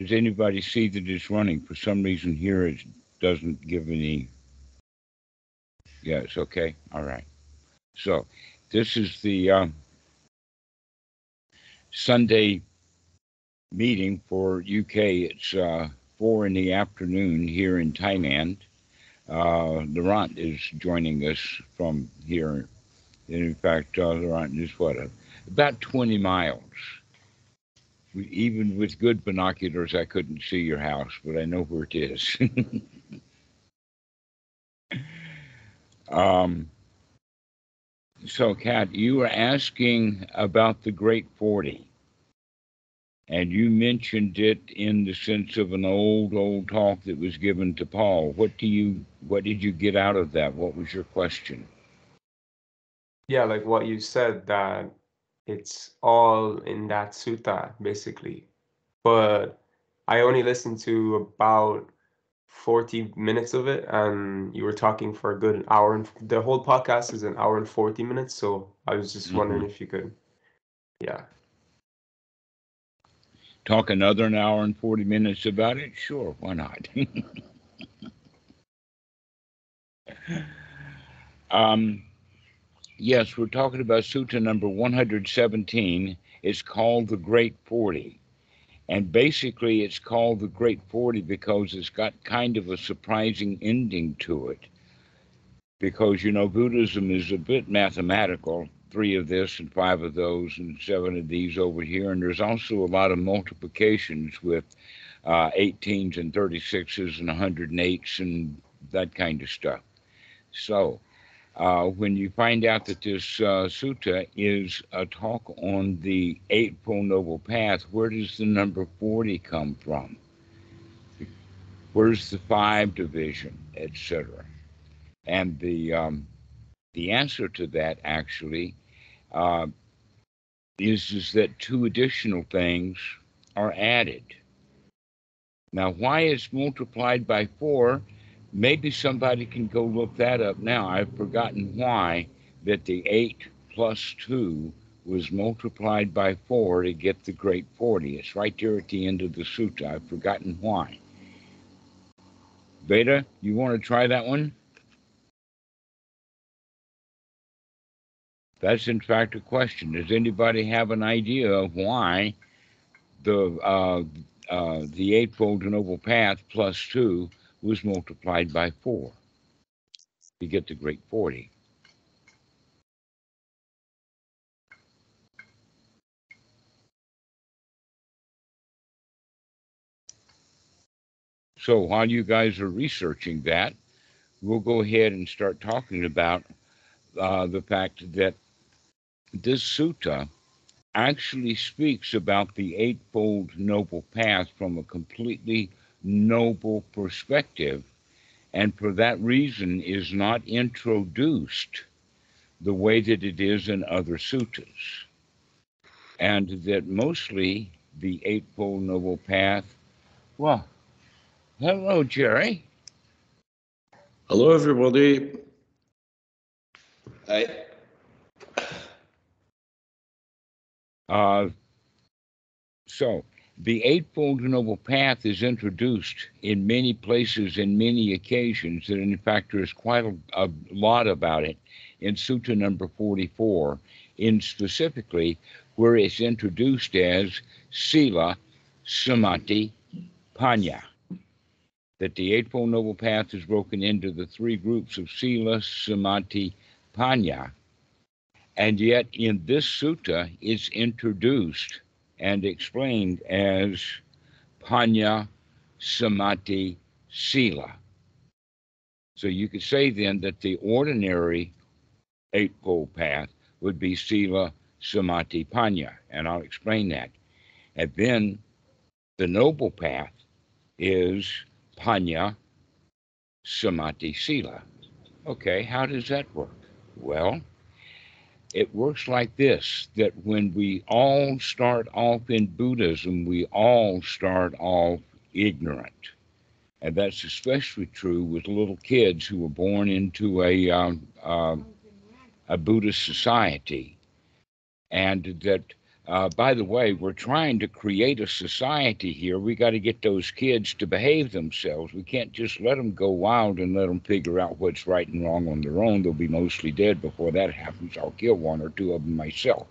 Does anybody see that it's running? For some reason here it doesn't give any. Yeah, it's okay. All right. So this is the Sunday meeting for UK. It's 4 in the afternoon here in Thailand. Laurent is joining us from here. And in fact, Laurent is about 20 miles. Even with good binoculars, I couldn't see your house, but I know where it is. So, Kat, you were asking about the Great 40, and you mentioned it in the sense of an old talk that was given to Paul. What did you get out of that? What was your question? Yeah, like what you said, that it's all in that sutta, basically. But I only listened to about 40 minutes of it, and you were talking for a good hour, and the whole podcast is an hour and 40 minutes. So I was just Mm-hmm. wondering if you could, yeah. Talk another an hour and 40 minutes about it? Sure, why not? um, yes, we're talking about Sutta number 117. It's called the Great 40. And basically, it's called the Great 40 because it's got kind of a surprising ending to it. Because, Buddhism is a bit mathematical, 3 of this and 5 of those and 7 of these over here. And there's also a lot of multiplications with 18s and 36s and 108s and that kind of stuff. So, when you find out that this sutta is a talk on the Eightfold Noble Path, where does the number 40 come from? Where's the 5 division, etc.? And the answer to that actually uh, is that 2 additional things are added. Now, why it's multiplied by 4? Maybe somebody can go look that up now. I've forgotten why that the 8 plus 2 was multiplied by 4 to get the Great 40. It's right there at the end of the sutta. I've forgotten why. Veda, you want to try that one? That's in fact a question. Does anybody have an idea of why the Eightfold Noble Path plus 2 was multiplied by 4 to get the Great 40? So while you guys are researching that, we'll go ahead and start talking about the fact that this sutta actually speaks about the Eightfold Noble Path from a completely noble perspective, and for that reason is not introduced the way that it is in other suttas. And that mostly the Eightfold Noble Path, well, hello, Jerry. Hello, everybody. I Uh, so, the Eightfold Noble Path is introduced in many places and many occasions, and in fact, there's quite a lot about it in Sutta number 44, in specifically where it's introduced as Sila, Samadhi, Panya. That the Eightfold Noble Path is broken into the 3 groups of Sila, Samadhi, Panya. And yet, in this sutta, it's introduced and explained as Panya, Samadhi, Sila. So you could say then that the ordinary Eightfold Path would be Sila, Samadhi, Panya. And I'll explain that. And then the Noble Path is Panya, Samadhi, Sila. Okay, how does that work? Well, it works like this, that when we all start off in Buddhism, we all start off ignorant. And that's especially true with little kids who were born into a Buddhist society. And that By the way, we're trying to create a society here. We got to get those kids to behave themselves. We can't just let them go wild and let them figure out what's right and wrong on their own. They'll be mostly dead before that happens. I'll kill one or two of them myself.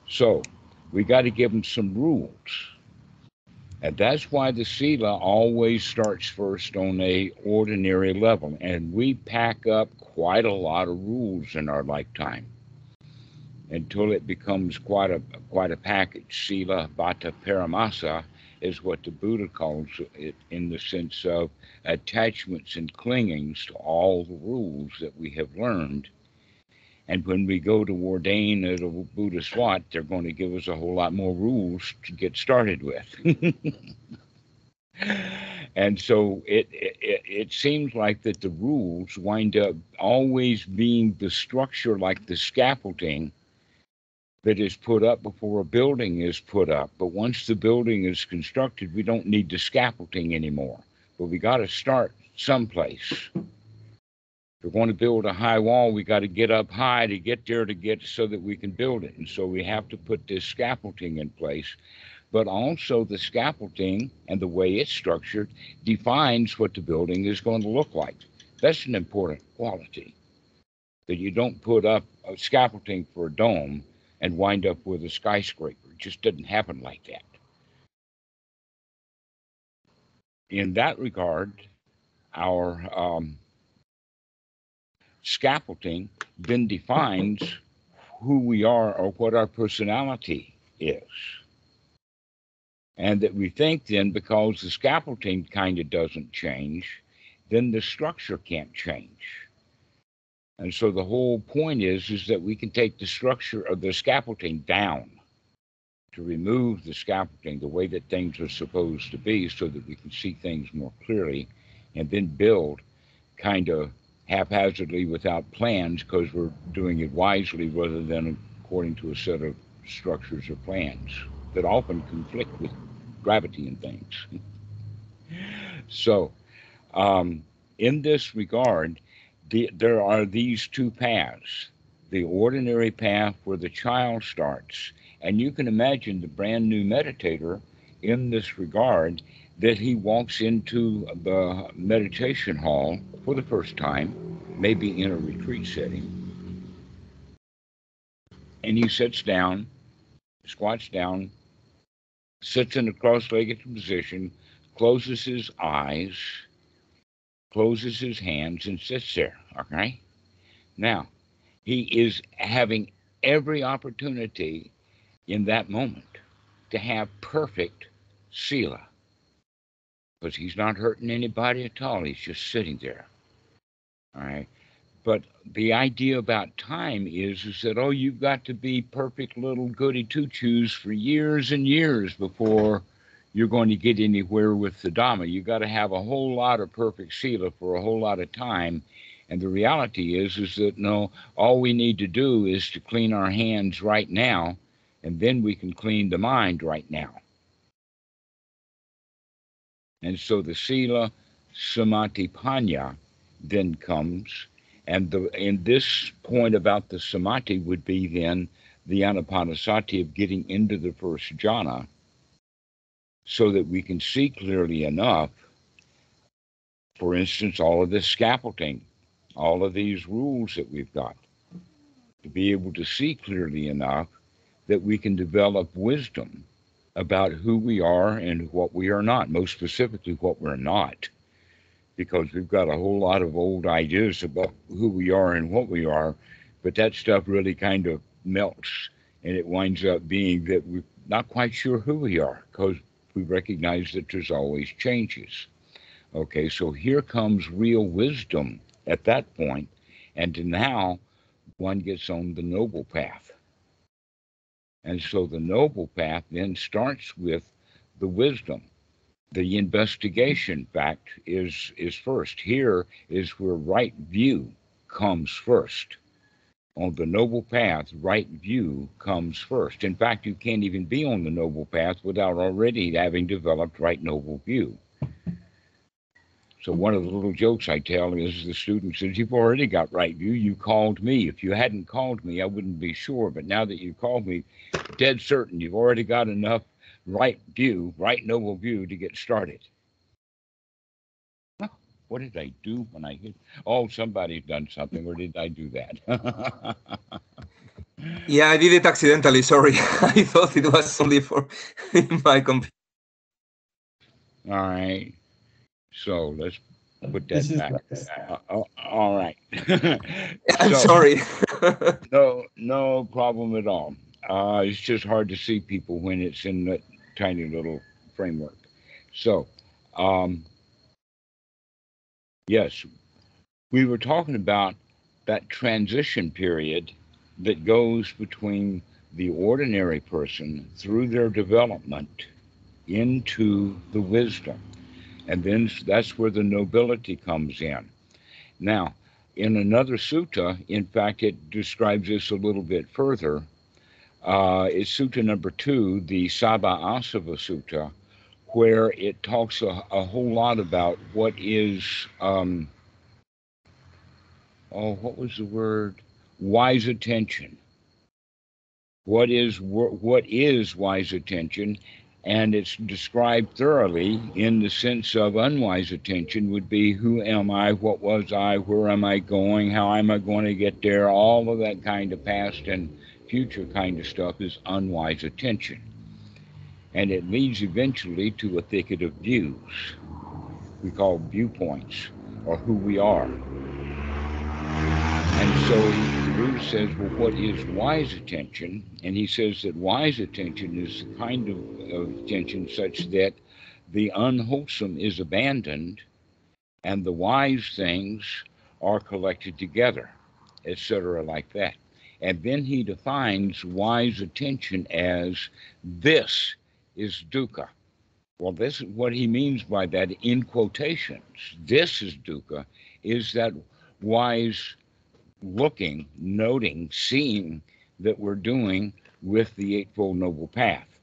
So we got to give them some rules. And that's why the Sila always starts first on a ordinary level. And we pack up quite a lot of rules in our lifetime until it becomes quite a package. Sila Vata Paramasa is what the Buddha calls it, in the sense of attachments and clingings to all the rules that we have learned. And when we go to ordain at a Buddhist wat, they're going to give us a whole lot more rules to get started with. And so it seems like that the rules wind up always being the structure, like the scaffolding that is put up before a building is put up. But once the building is constructed, we don't need the scaffolding anymore. But we got to start someplace. If we're going to build a high wall, we got to get up high to get there to get so that we can build it. And so we have to put this scaffolding in place. But also the scaffolding and the way it's structured defines what the building is going to look like. That's an important quality, that you don't put up a scaffolding for a dome and wind up with a skyscraper. It just doesn't happen like that. In that regard, our scaffolding then defines who we are or what our personality is. And that we think then, because the scaffolding kind of doesn't change, then the structure can't change. And so the whole point is that we can take the structure of the scaffolding down, to remove the scaffolding, the way that things are supposed to be, so that we can see things more clearly, and then build kind of haphazardly without plans, because we're doing it wisely rather than according to a set of structures or plans that often conflict with gravity and things. So in this regard, there are these two paths. The ordinary path where the child starts, and you can imagine the brand new meditator in this regard, that he walks into the meditation hall for the first time, maybe in a retreat setting, and he sits down, squats down, sits in a cross-legged position, closes his eyes, closes his hands, and sits there, okay? Now, he is having every opportunity in that moment to have perfect sila, because he's not hurting anybody at all. He's just sitting there, all right? But the idea about time is that, oh, you've got to be perfect little goody two-shoes for years and years before you're going to get anywhere with the Dhamma. You've got to have a whole lot of perfect sila for a whole lot of time. And the reality is that, no, all we need to do is to clean our hands right now, and then we can clean the mind right now. And so the sila samadhi panya then comes. And in this point about the samadhi would be then the anapanasati of getting into the first jhana, so that we can see clearly enough, for instance, all of this scaffolding, all of these rules that we've got, to be able to see clearly enough that we can develop wisdom about who we are and what we are not, most specifically what we're not. Because we've got a whole lot of old ideas about who we are and what we are, but that stuff really kind of melts, and it winds up being that we're not quite sure who we are, because we recognize that there's always changes. Okay, so here comes real wisdom at that point, and now one gets on the noble path. And so the noble path then starts with the wisdom. The investigation fact is first. Here is where right view comes first. On the noble path, right view comes first. In fact, you can't even be on the noble path without already having developed right noble view. So one of the little jokes I tell is the student says, "You've already got right view. You called me. If you hadn't called me, I wouldn't be sure. But now that you called me, dead certain you've already got enough right view, right noble view to get started." Huh, what did I do when I hit? Oh, somebody's done something, or did I do that? Yeah, I did it accidentally. Sorry, I thought it was only for my computer. All right. So let's put This that is back. nice. All right. I'm So sorry. no problem at all. It's just hard to see people when it's in that tiny little framework. So, um, yes, we were talking about that transition period that goes between the ordinary person through their development into the wisdom. And then that's where the nobility comes in. Now, in another sutta, in fact, it describes this a little bit further. It's Sutta number 2, the Sabha Asava Sutta, where it talks a whole lot about what is, what was the word? Wise attention. What is wise attention? And it's described thoroughly in the sense of unwise attention would be who am I, what was I, where am I going, how am I going to get there, all of that kind of past and future kind of stuff is unwise attention. And it leads eventually to a thicket of views we call viewpoints or who we are. And so the Buddha says, well, what is wise attention? And he says that wise attention is the kind of attention such that the unwholesome is abandoned and the wise things are collected together, etc., like that. And then he defines wise attention as this is dukkha. Well, this is what he means by that in quotations. This is dukkha, is that wise looking, noting, seeing that we're doing with the Eightfold Noble Path.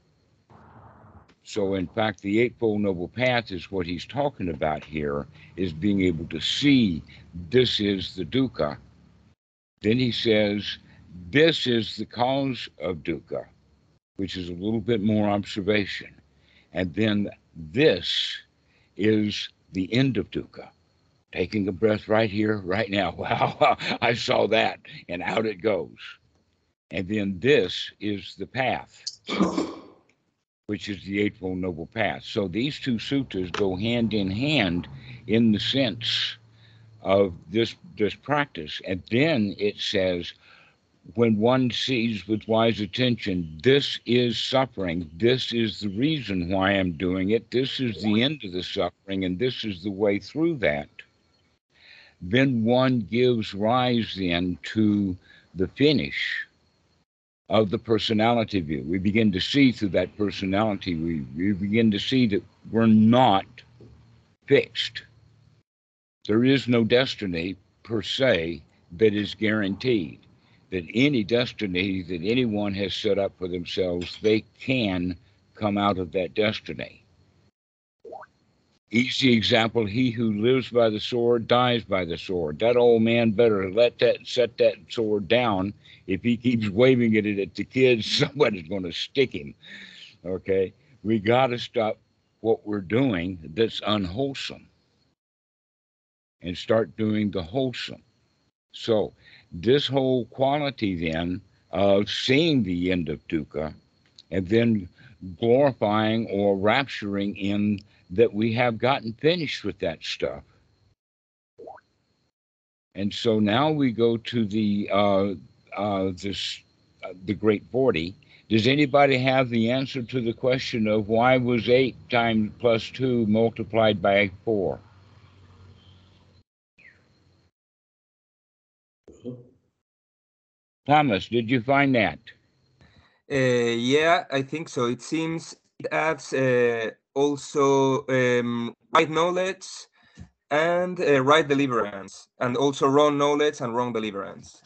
So, in fact, the Eightfold Noble Path is what he's talking about here, is being able to see this is the dukkha. Then he says, this is the cause of dukkha, which is a little bit more observation. And then this is the end of dukkha. Taking a breath right here, right now. Wow, I saw that, and out it goes. And then this is the path, which is the Eightfold Noble Path. So these two suttas go hand in hand in the sense of this practice. And then it says, when one sees with wise attention, this is suffering, this is the reason why I'm doing it, this is the end of the suffering, and this is the way through that, then one gives rise then to the finish of the personality view. We begin to see through that personality, we begin to see that we're not fixed. There is no destiny per se that is guaranteed. That any destiny that anyone has set up for themselves, they can come out of that destiny. Easy example, he who lives by the sword dies by the sword. That old man better set that sword down. If he keeps waving it at the kids, somebody's going to stick him. Okay? We got to stop what we're doing that's unwholesome and start doing the wholesome. So this whole quality then of seeing the end of dukkha and then glorifying or rapturing in that we have gotten finished with that stuff. And so now we go to the Great 40. Does anybody have the answer to the question of why was 8 times plus 2 multiplied by 4? Thomas, did you find that? Yeah, I think so. It seems it adds also right knowledge and right deliverance, and also wrong knowledge and wrong deliverance.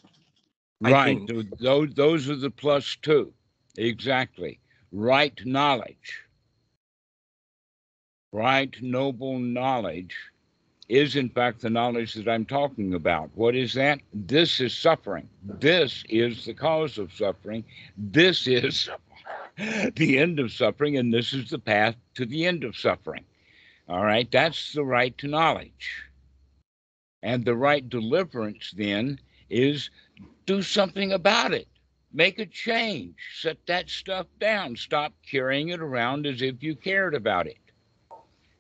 Right. Those are the plus 2. Exactly. Right knowledge. Right noble knowledge is in fact the knowledge that I'm talking about. What is that? This is suffering. This is the cause of suffering. This is the end of suffering, and this is the path to the end of suffering. All right, that's the right to knowledge. And the right deliverance then is do something about it. Make a change. Set that stuff down. Stop carrying it around as if you cared about it.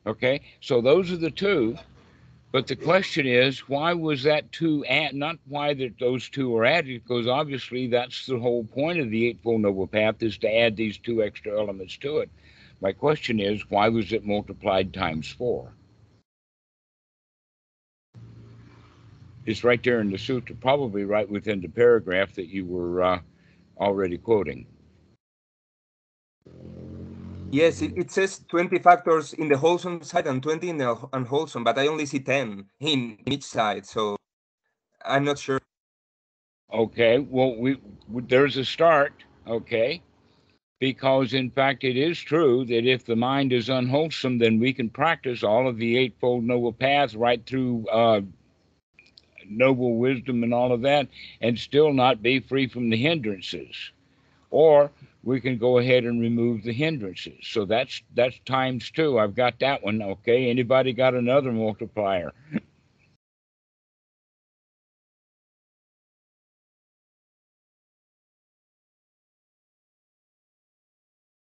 Okay, so those are the two. But the question is, why was that two not why that those two are added, because obviously that's the whole point of the Eightfold Noble Path, is to add these two extra elements to it. My question is, why was it multiplied times 4? It's right there in the sutra, probably right within the paragraph that you were already quoting. Yes, it says 20 factors in the wholesome side and 20 in the unwholesome, but I only see 10 in each side, so I'm not sure. Okay, well, there's a start, okay? Because in fact, it is true that if the mind is unwholesome, then we can practice all of the Eightfold Noble Path right through noble wisdom and all of that, and still not be free from the hindrances. Or we can go ahead and remove the hindrances. So that's times 2. I've got that one. Okay, anybody got another multiplier?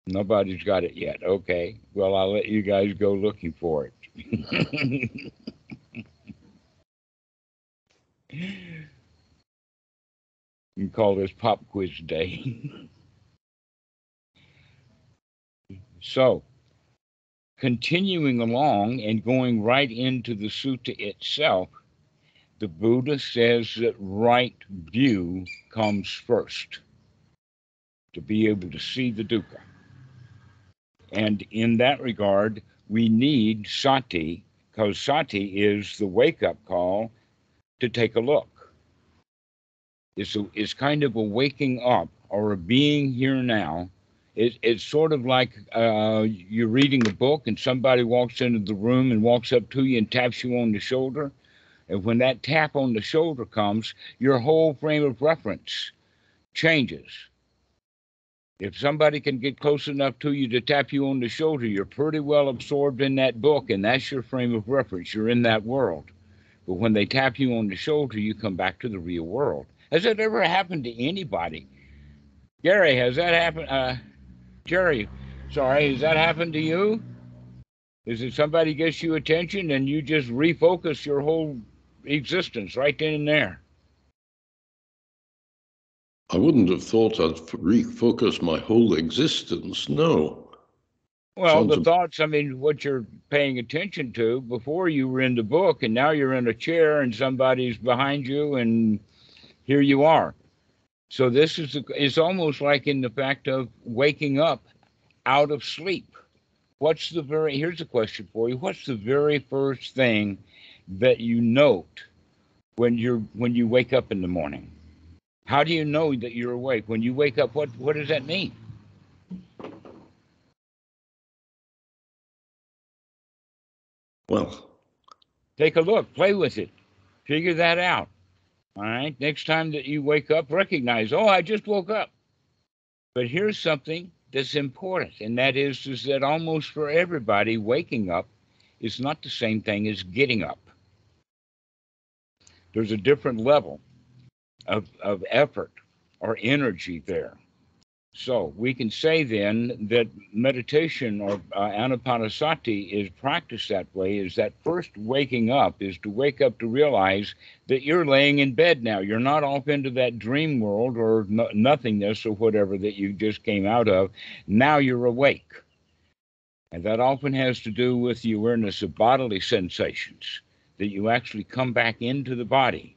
Nobody's got it yet. Okay, well, I'll let you guys go looking for it. You can call this pop quiz day. So, continuing along and going right into the sutta itself, the Buddha says that right view comes first, to be able to see the dukkha. And in that regard, we need sati, because sati is the wake-up call to take a look. It's kind of a waking up or a being here now. It's sort of like you're reading a book and somebody walks into the room and walks up to you and taps you on the shoulder. And when that tap on the shoulder comes, your whole frame of reference changes. If somebody can get close enough to you to tap you on the shoulder, you're pretty well absorbed in that book, and that's your frame of reference. You're in that world. But when they tap you on the shoulder, you come back to the real world. Has that ever happened to anybody? Gary, has that happened? Jerry, sorry, has that happened to you? Is it somebody gets you attention and you just refocus your whole existence right then and there? I wouldn't have thought I'd refocus my whole existence, no. Well, the thoughts, I mean, what you're paying attention to, before you were in the book and now you're in a chair and somebody's behind you and here you are. So this is it's almost like in the fact of waking up out of sleep. Here's a question for you. What's the very first thing that you note when you wake up in the morning? How do you know that you're awake? When you wake up, what does that mean? Well, take a look, play with it, figure that out. All right. Next time that you wake up, recognize, oh, I just woke up. But here's something that's important, and that is that almost for everybody, waking up is not the same thing as getting up. There's a different level of effort or energy there. So we can say then that meditation or anapanasati is practiced that way, is that first waking up is to wake up to realize that you're laying in bed now. You're not off into that dream world or nothingness or whatever that you just came out of. Now you're awake. And that often has to do with the awareness of bodily sensations, that you actually come back into the body.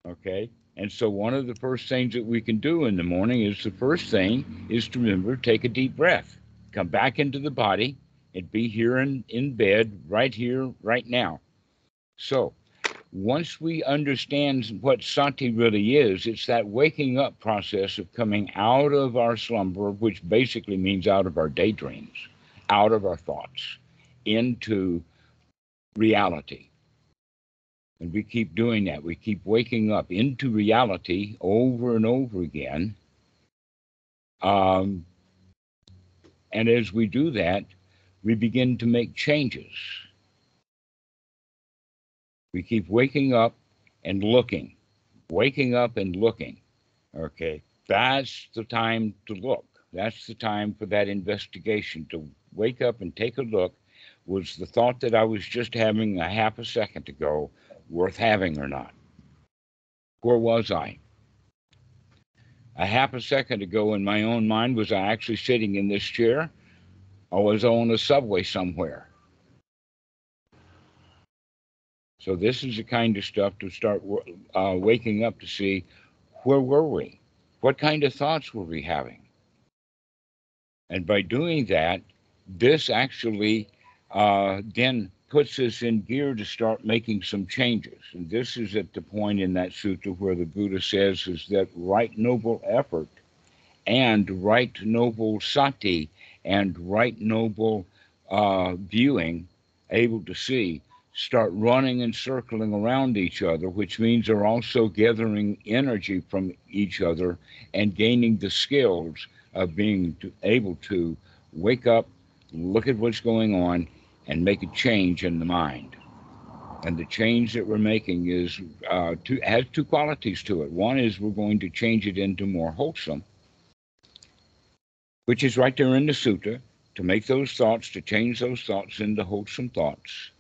Okay? And so one of the first things that we can do in the morning is to remember, take a deep breath, come back into the body and be here in bed, right here, right now. So once we understand what sati really is, it's that waking up process of coming out of our slumber, which basically means out of our daydreams, out of our thoughts, into reality. And we keep doing that. We keep waking up into reality over and over again. And as we do that, we begin to make changes. We keep waking up and looking, waking up and looking. Okay, that's the time to look. That's the time for that investigation, to wake up and take a look. Was the thought that I was just having a half a second ago worth having or not? Where was I? A half a second ago in my own mind, was I actually sitting in this chair, or was I on a subway somewhere? So this is the kind of stuff to start waking up to see, where were we? What kind of thoughts were we having? And by doing that, this actually then puts us in gear to start making some changes. And this is at the point in that sutta where the Buddha says is that right noble effort and right noble sati and right noble viewing, able to see, start running and circling around each other, which means they're also gathering energy from each other and gaining the skills of being able to wake up, look at what's going on, and make a change in the mind. And the change that we're making is has two qualities to it. One is we're going to change it into more wholesome, which is right there in the sutta, to make those thoughts, to change those thoughts into wholesome thoughts.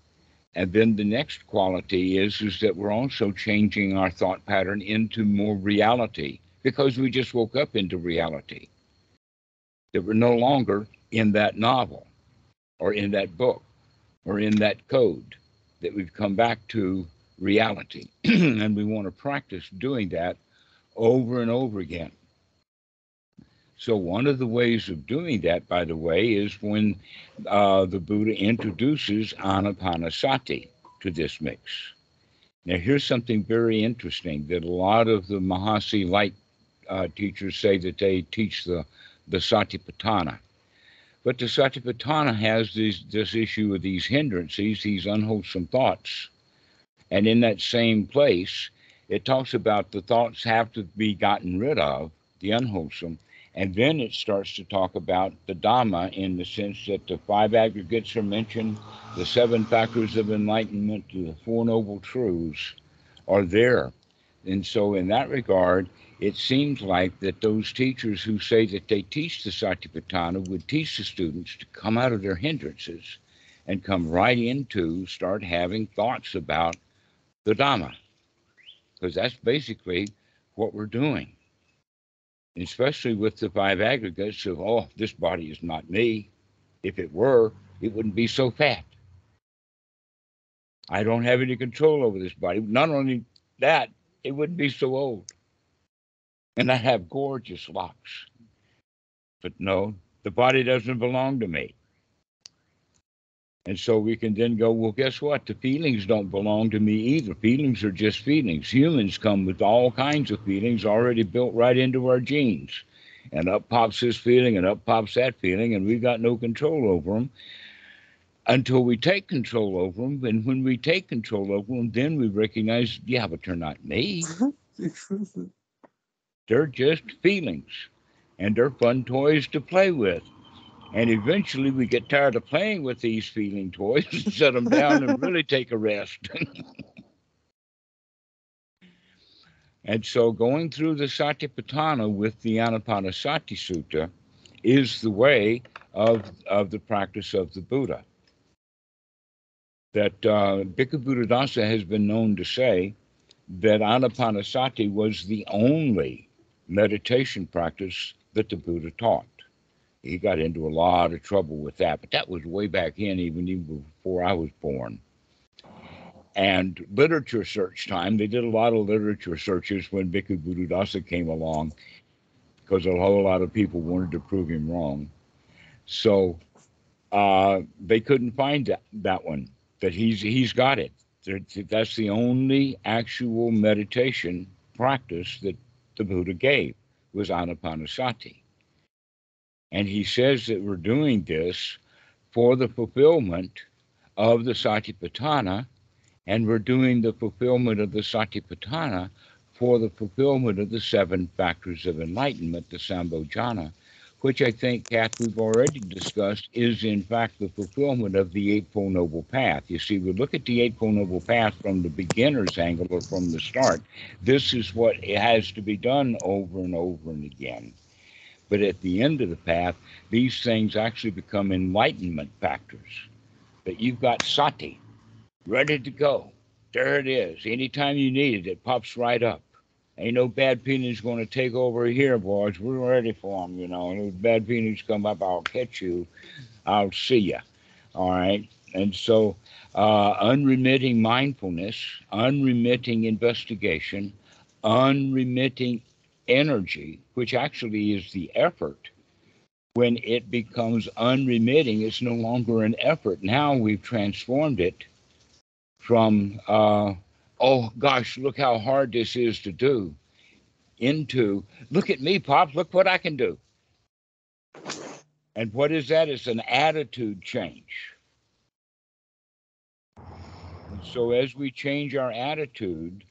And then the next quality is that we're also changing our thought pattern into more reality, because we just woke up into reality. That we're no longer in that novel or in that book or in that code, that we've come back to reality. And we want to practice doing that over and over again. So one of the ways of doing that, by the way, is when the Buddha introduces anapanasati to this mix. Now, here's something very interesting that a lot of the Mahasi light teachers say that they teach the Satipatthana. But the Satipatthana has this issue of these hindrances, these unwholesome thoughts. And in that same place, it talks about the thoughts have to be gotten rid of, the unwholesome. And then it starts to talk about the Dhamma, in the sense that the five aggregates are mentioned, the seven factors of enlightenment, the Four Noble Truths are there. And so in that regard, it seems like that those teachers who say that they teach the Satipatthana would teach the students to come out of their hindrances and come right into start having thoughts about the Dhamma. Because that's basically what we're doing. Especially with the five aggregates of, oh, this body is not me. If it were, it wouldn't be so fat. I don't have any control over this body. Not only that, it wouldn't be so old. And I have gorgeous locks. But no, the body doesn't belong to me. And so we can then go, well, guess what? The feelings don't belong to me either. Feelings are just feelings. Humans come with all kinds of feelings already built right into our genes. And up pops this feeling and up pops that feeling, and we've got no control over them until we take control over them. And when we take control over them, then we recognize, yeah, but they're not me. They're just feelings, and they're fun toys to play with. And eventually we get tired of playing with these feeling toys and set them down and really take a rest. And so going through the Satipatthana with the Anapanasati Sutta is the way of the practice of the Buddha. That Bhikkhu Buddhadasa has been known to say that Anapanasati was the only meditation practice that the Buddha taught. He got into a lot of trouble with that, but that was way back in, even before I was born. And literature search time, they did a lot of literature searches when Bhikkhu Buddhadasa came along, because a whole lot of people wanted to prove him wrong. So they couldn't find that one, that he's got it. That's the only actual meditation practice that the Buddha gave, was Anapanasati. And he says that we're doing this for the fulfillment of the Satipatthana, and we're doing the fulfillment of the Satipatthana for the fulfillment of the 7 factors of enlightenment, the Sambhojana, which I think, Kath, we've already discussed, is in fact the fulfillment of the Eightfold Noble Path. You see, we look at the Eightfold Noble Path from the beginner's angle or from the start. This is what it has to be done over and over and again. But at the end of the path, these things actually become enlightenment factors. That you've got sati ready to go. There it is. Anytime you need it, it pops right up. Ain't no bad feelings going to take over here, boys. We're ready for them, you know. And if bad feelings come up, I'll catch you. I'll see you. All right. And so unremitting mindfulness, unremitting investigation, unremitting energy, which actually is the effort. When it becomes unremitting, it's no longer an effort. Now we've transformed it from, oh gosh, look how hard this is to do, into, look at me, Pops, look what I can do. And what is that? It's an attitude change. And so as we change our attitude,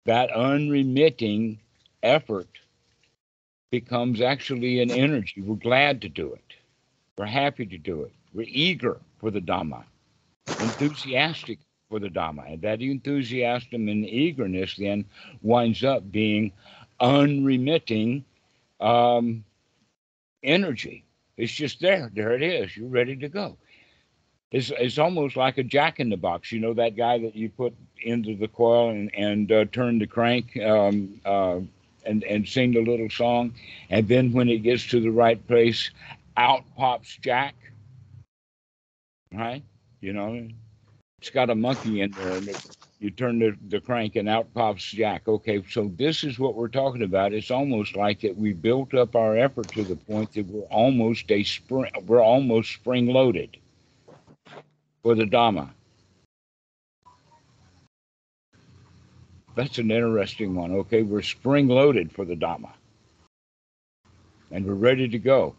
that unremitting effort becomes actually an energy. We're glad to do it. We're happy to do it. We're eager for the Dhamma, enthusiastic for the Dhamma. And that enthusiasm and eagerness then winds up being unremitting energy. It's just there. There it is. You're ready to go. It's almost like a jack in the box. You know, that guy that you put into the coil and turn the crank and sing the little song. And then when it gets to the right place, out pops Jack. Right? You know, it's got a monkey in there, and you turn the crank and out pops Jack. Okay, so this is what we're talking about. It's almost like that we built up our effort to the point that we're almost spring loaded for the Dhamma. That's an interesting one. Okay, we're spring loaded for the Dhamma, and we're ready to go.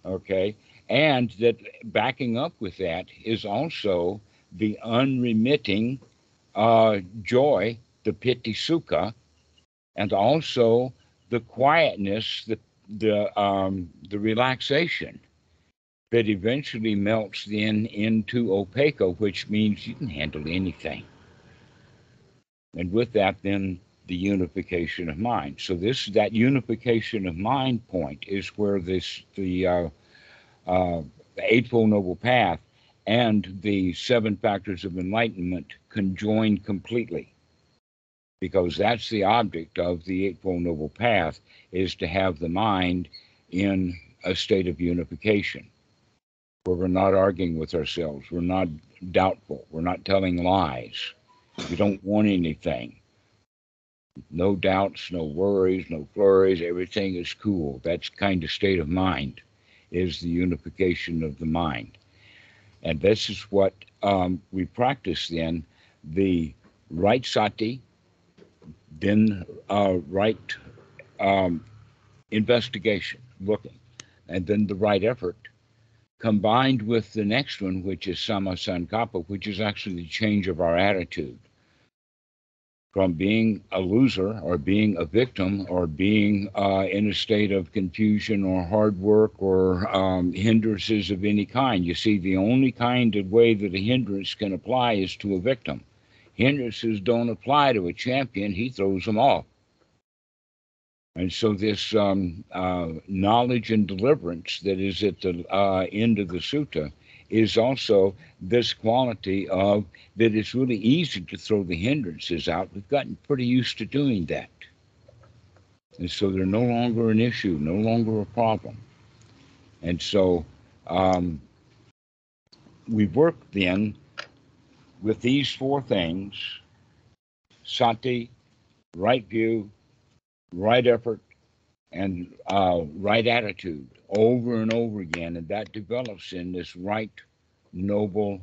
Okay, and that backing up with that is also the unremitting joy, the piti sukha, and also the quietness, the relaxation that eventually melts then into opeko, which means you can handle anything. And with that, then the unification of mind. So that unification of mind point is where the Eightfold Noble Path and the 7 factors of enlightenment conjoin completely, because that's the object of the Eightfold Noble Path, is to have the mind in a state of unification, where we're not arguing with ourselves, we're not doubtful, we're not telling lies, we don't want anything. No doubts, no worries, no flurries, everything is cool. That's kind of state of mind, is the unification of the mind. And this is what we practice then, the right sati, then right investigation, looking, and then the right effort, combined with the next one, which is sama sankappa, which is actually the change of our attitude from being a loser or being a victim or being in a state of confusion or hard work or hindrances of any kind. You see, the only kind of way that a hindrance can apply is to a victim. Hindrances don't apply to a champion. He throws them off. And so this knowledge and deliverance that is at the end of the sutta is also this quality of that it's really easy to throw the hindrances out. We've gotten pretty used to doing that. And so they're no longer an issue, no longer a problem. And so we work then with these 4 things: sati, right view, right effort, and right attitude over and over again. And that develops in this right, noble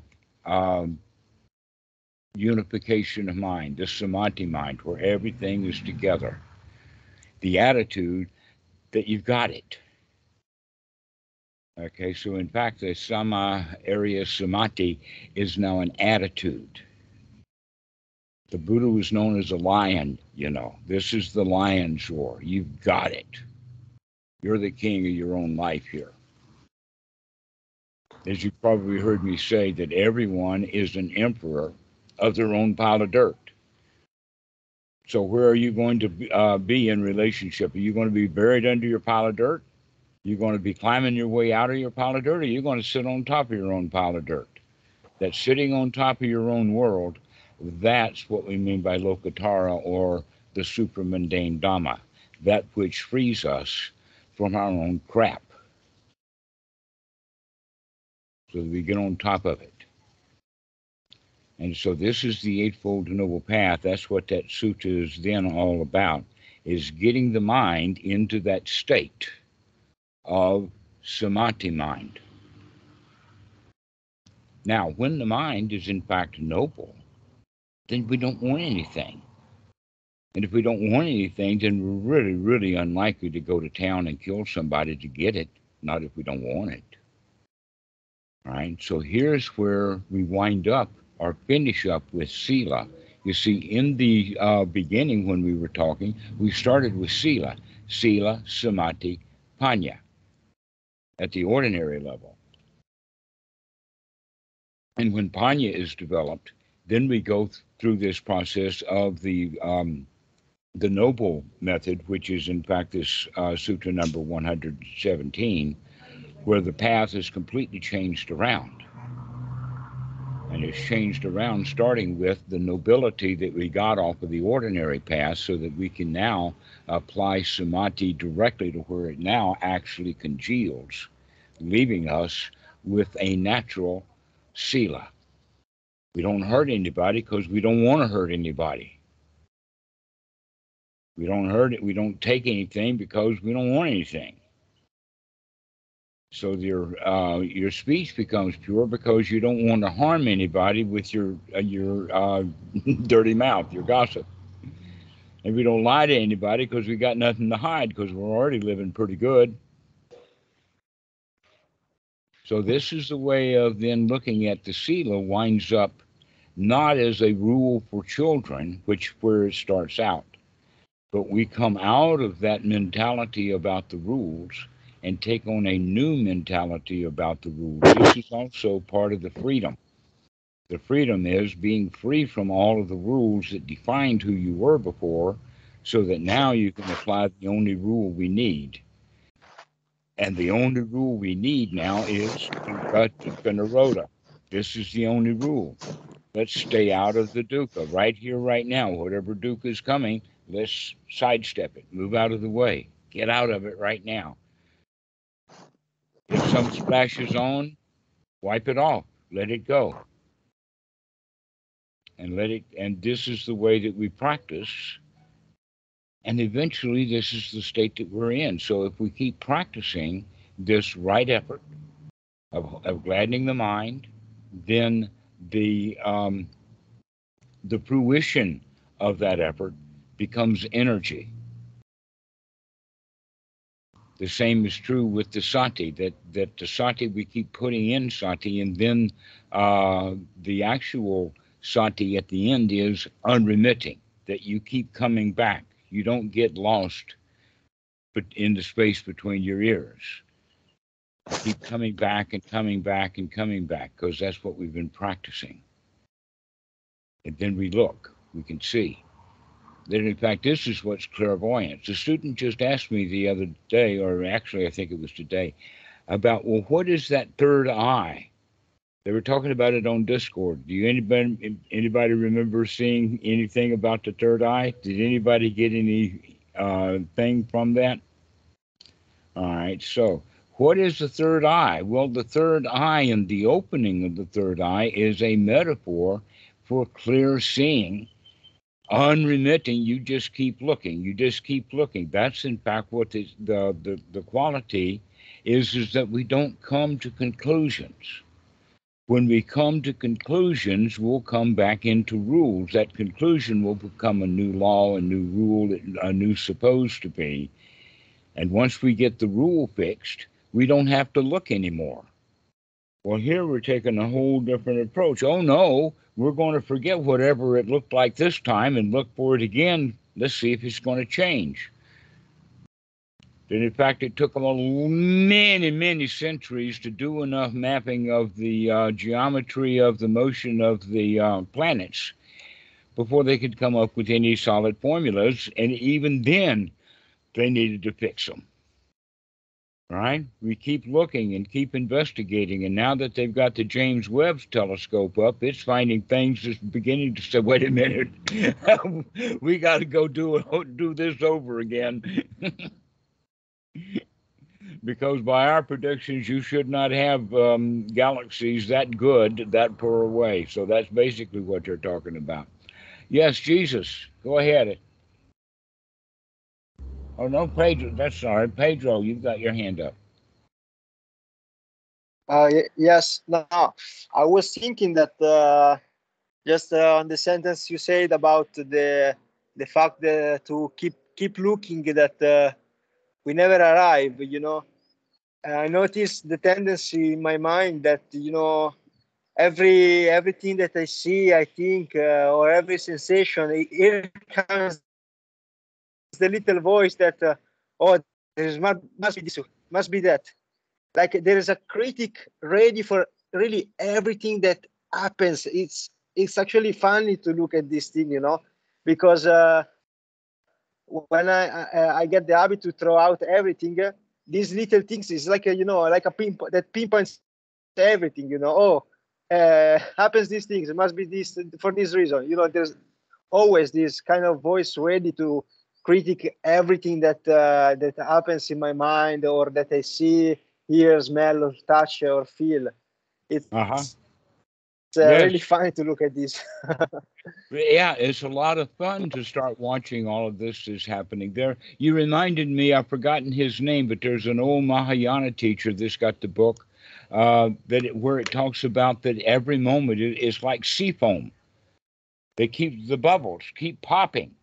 unification of mind, this samadhi mind, where everything is together. The attitude that you've got it. Okay, so in fact, the Sama area samadhi is now an attitude. The Buddha was known as a lion, you know. This is the lion's roar. You've got it. You're the king of your own life here. As you probably heard me say, that everyone is an emperor of their own pile of dirt. So where are you going to be in relationship? Are you going to be buried under your pile of dirt? You're going to be climbing your way out of your pile of dirt, or you're going to sit on top of your own pile of dirt? That sitting on top of your own world, that's what we mean by Lokatara, or the supramundane Dhamma, that which frees us from our own crap, so that we get on top of it. And so this is the Eightfold Noble Path. That's what that sutta is then all about, is getting the mind into that state of samadhi mind. Now, when the mind is in fact noble, then we don't want anything. And if we don't want anything, then we're really, really unlikely to go to town and kill somebody to get it, not if we don't want it. All right, so here's where we wind up or finish up with Sila. You see, in the beginning when we were talking, we started with Sila, Samadhi, Panya, at the ordinary level. And when Panya is developed, then we go through this process of the noble method, which is in fact this sutra number 117, where the path is completely changed around. And it's changed around starting with the nobility that we got off of the ordinary path, so that we can now apply samadhi directly to where it now actually congeals, leaving us with a natural sila. We don't hurt anybody because we don't want to hurt anybody. We don't hurt it. We don't take anything because we don't want anything. So your speech becomes pure because you don't want to harm anybody with your dirty mouth, your gossip. And we don't lie to anybody because we got nothing to hide, because we're already living pretty good. So this is the way of then looking at the sila winds up not as a rule for children, which where it starts out, but we come out of that mentality about the rules and take on a new mentality about the rules. This is also part of the freedom. The freedom is being free from all of the rules that defined who you were before, so that now you can apply the only rule we need. And the only rule we need now is Dhammarato. This is the only rule. Let's stay out of the dukkha right here, right now. Whatever dukkha is coming, let's sidestep it, move out of the way, get out of it right now. If some splashes on, wipe it off, let it go. And this is the way that we practice. And eventually this is the state that we're in. So if we keep practicing this right effort of gladdening the mind, then the fruition of that effort becomes energy. The same is true with the sati, that the sati we keep putting in sati, and then the actual sati at the end is unremitting, that you keep coming back. You don't get lost in the space between your ears. You keep coming back and coming back and coming back, because that's what we've been practicing. And then we look, we can see. That in fact, this is what's clairvoyance. The student just asked me the other day, or actually I think it was today, about, well, what is that third eye? They were talking about it on Discord. Do you anybody remember seeing anything about the third eye? Did anybody get any thing from that? All right, so what is the third eye? Well, the third eye and the opening of the third eye is a metaphor for clear seeing. Unremitting, you just keep looking. You just keep looking. That's in fact what the quality is that we don't come to conclusions. When we come to conclusions, we'll come back into rules. That conclusion will become a new law, a new rule, a new supposed to be. And once we get the rule fixed, we don't have to look anymore. Well, here we're taking a whole different approach. Oh no, we're going to forget whatever it looked like this time and look for it again. Let's see if it's going to change. And in fact, it took them many, many centuries to do enough mapping of the geometry of the motion of the planets before they could come up with any solid formulas. And even then, they needed to fix them. Right? We keep looking and keep investigating. And now that they've got the James Webb telescope up, it's finding things that's beginning to say, wait a minute, we got to go do this over again. Because by our predictions, you should not have galaxies that good that far away. So that's basically what they're talking about. Yes, Jesus, go ahead. Oh, no, Pedro, that's sorry. Pedro, you've got your hand up. Yes, no, I was thinking that just on the sentence you said about the fact that to keep looking that we never arrive, you know. I noticed the tendency in my mind that, you know, everything that I see, I think, or every sensation, here comes the little voice that, oh, there must be this, must be that. Like there is a critic ready for really everything that happens. It's actually funny to look at this thing, you know, because when I get the habit to throw out everything, these little things is like you know, like a pinpoint that pinpoints everything, you know. Oh, happens these things. It must be this for this reason, you know. There's always this kind of voice ready to critique everything that that happens in my mind or that I see, hear, smell, or touch, or feel. It's Yes. really funny to look at this. Yeah, it's a lot of fun to start watching all of this is happening there. You reminded me, I've forgotten his name, but there's an old Mahayana teacher that's got the book where it talks about that every moment is like sea foam. They keep the bubbles keep popping.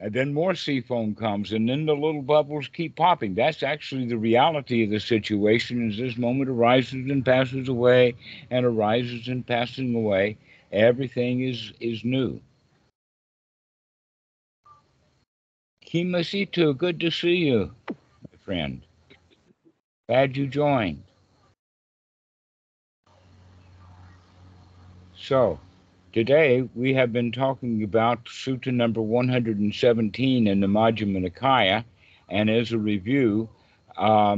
And then more sea foam comes, and then the little bubbles keep popping. That's actually the reality of the situation. As this moment arises and passes away, and arises and passing away, everything is new. Kimasito, good to see you, my friend. Glad you joined. So, today we have been talking about Sutta number 117 in the Majjhima Nikaya, and as a review, I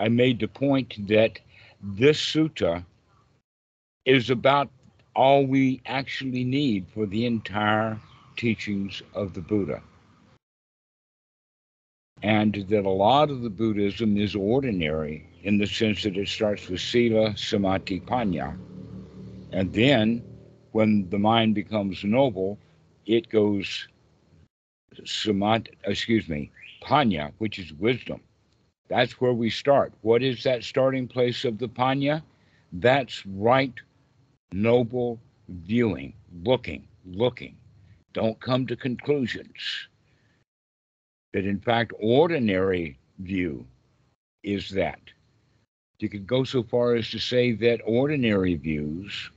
made the point that this sutta is about all we actually need for the entire teachings of the Buddha. And that a lot of the Buddhism is ordinary in the sense that it starts with sila, samadhi, panya. And then when the mind becomes noble, it goes panya, which is wisdom. That's where we start. What is that starting place of the panya? That's right, noble viewing, looking. Don't come to conclusions. That in fact, ordinary view is that. You could go so far as to say that ordinary views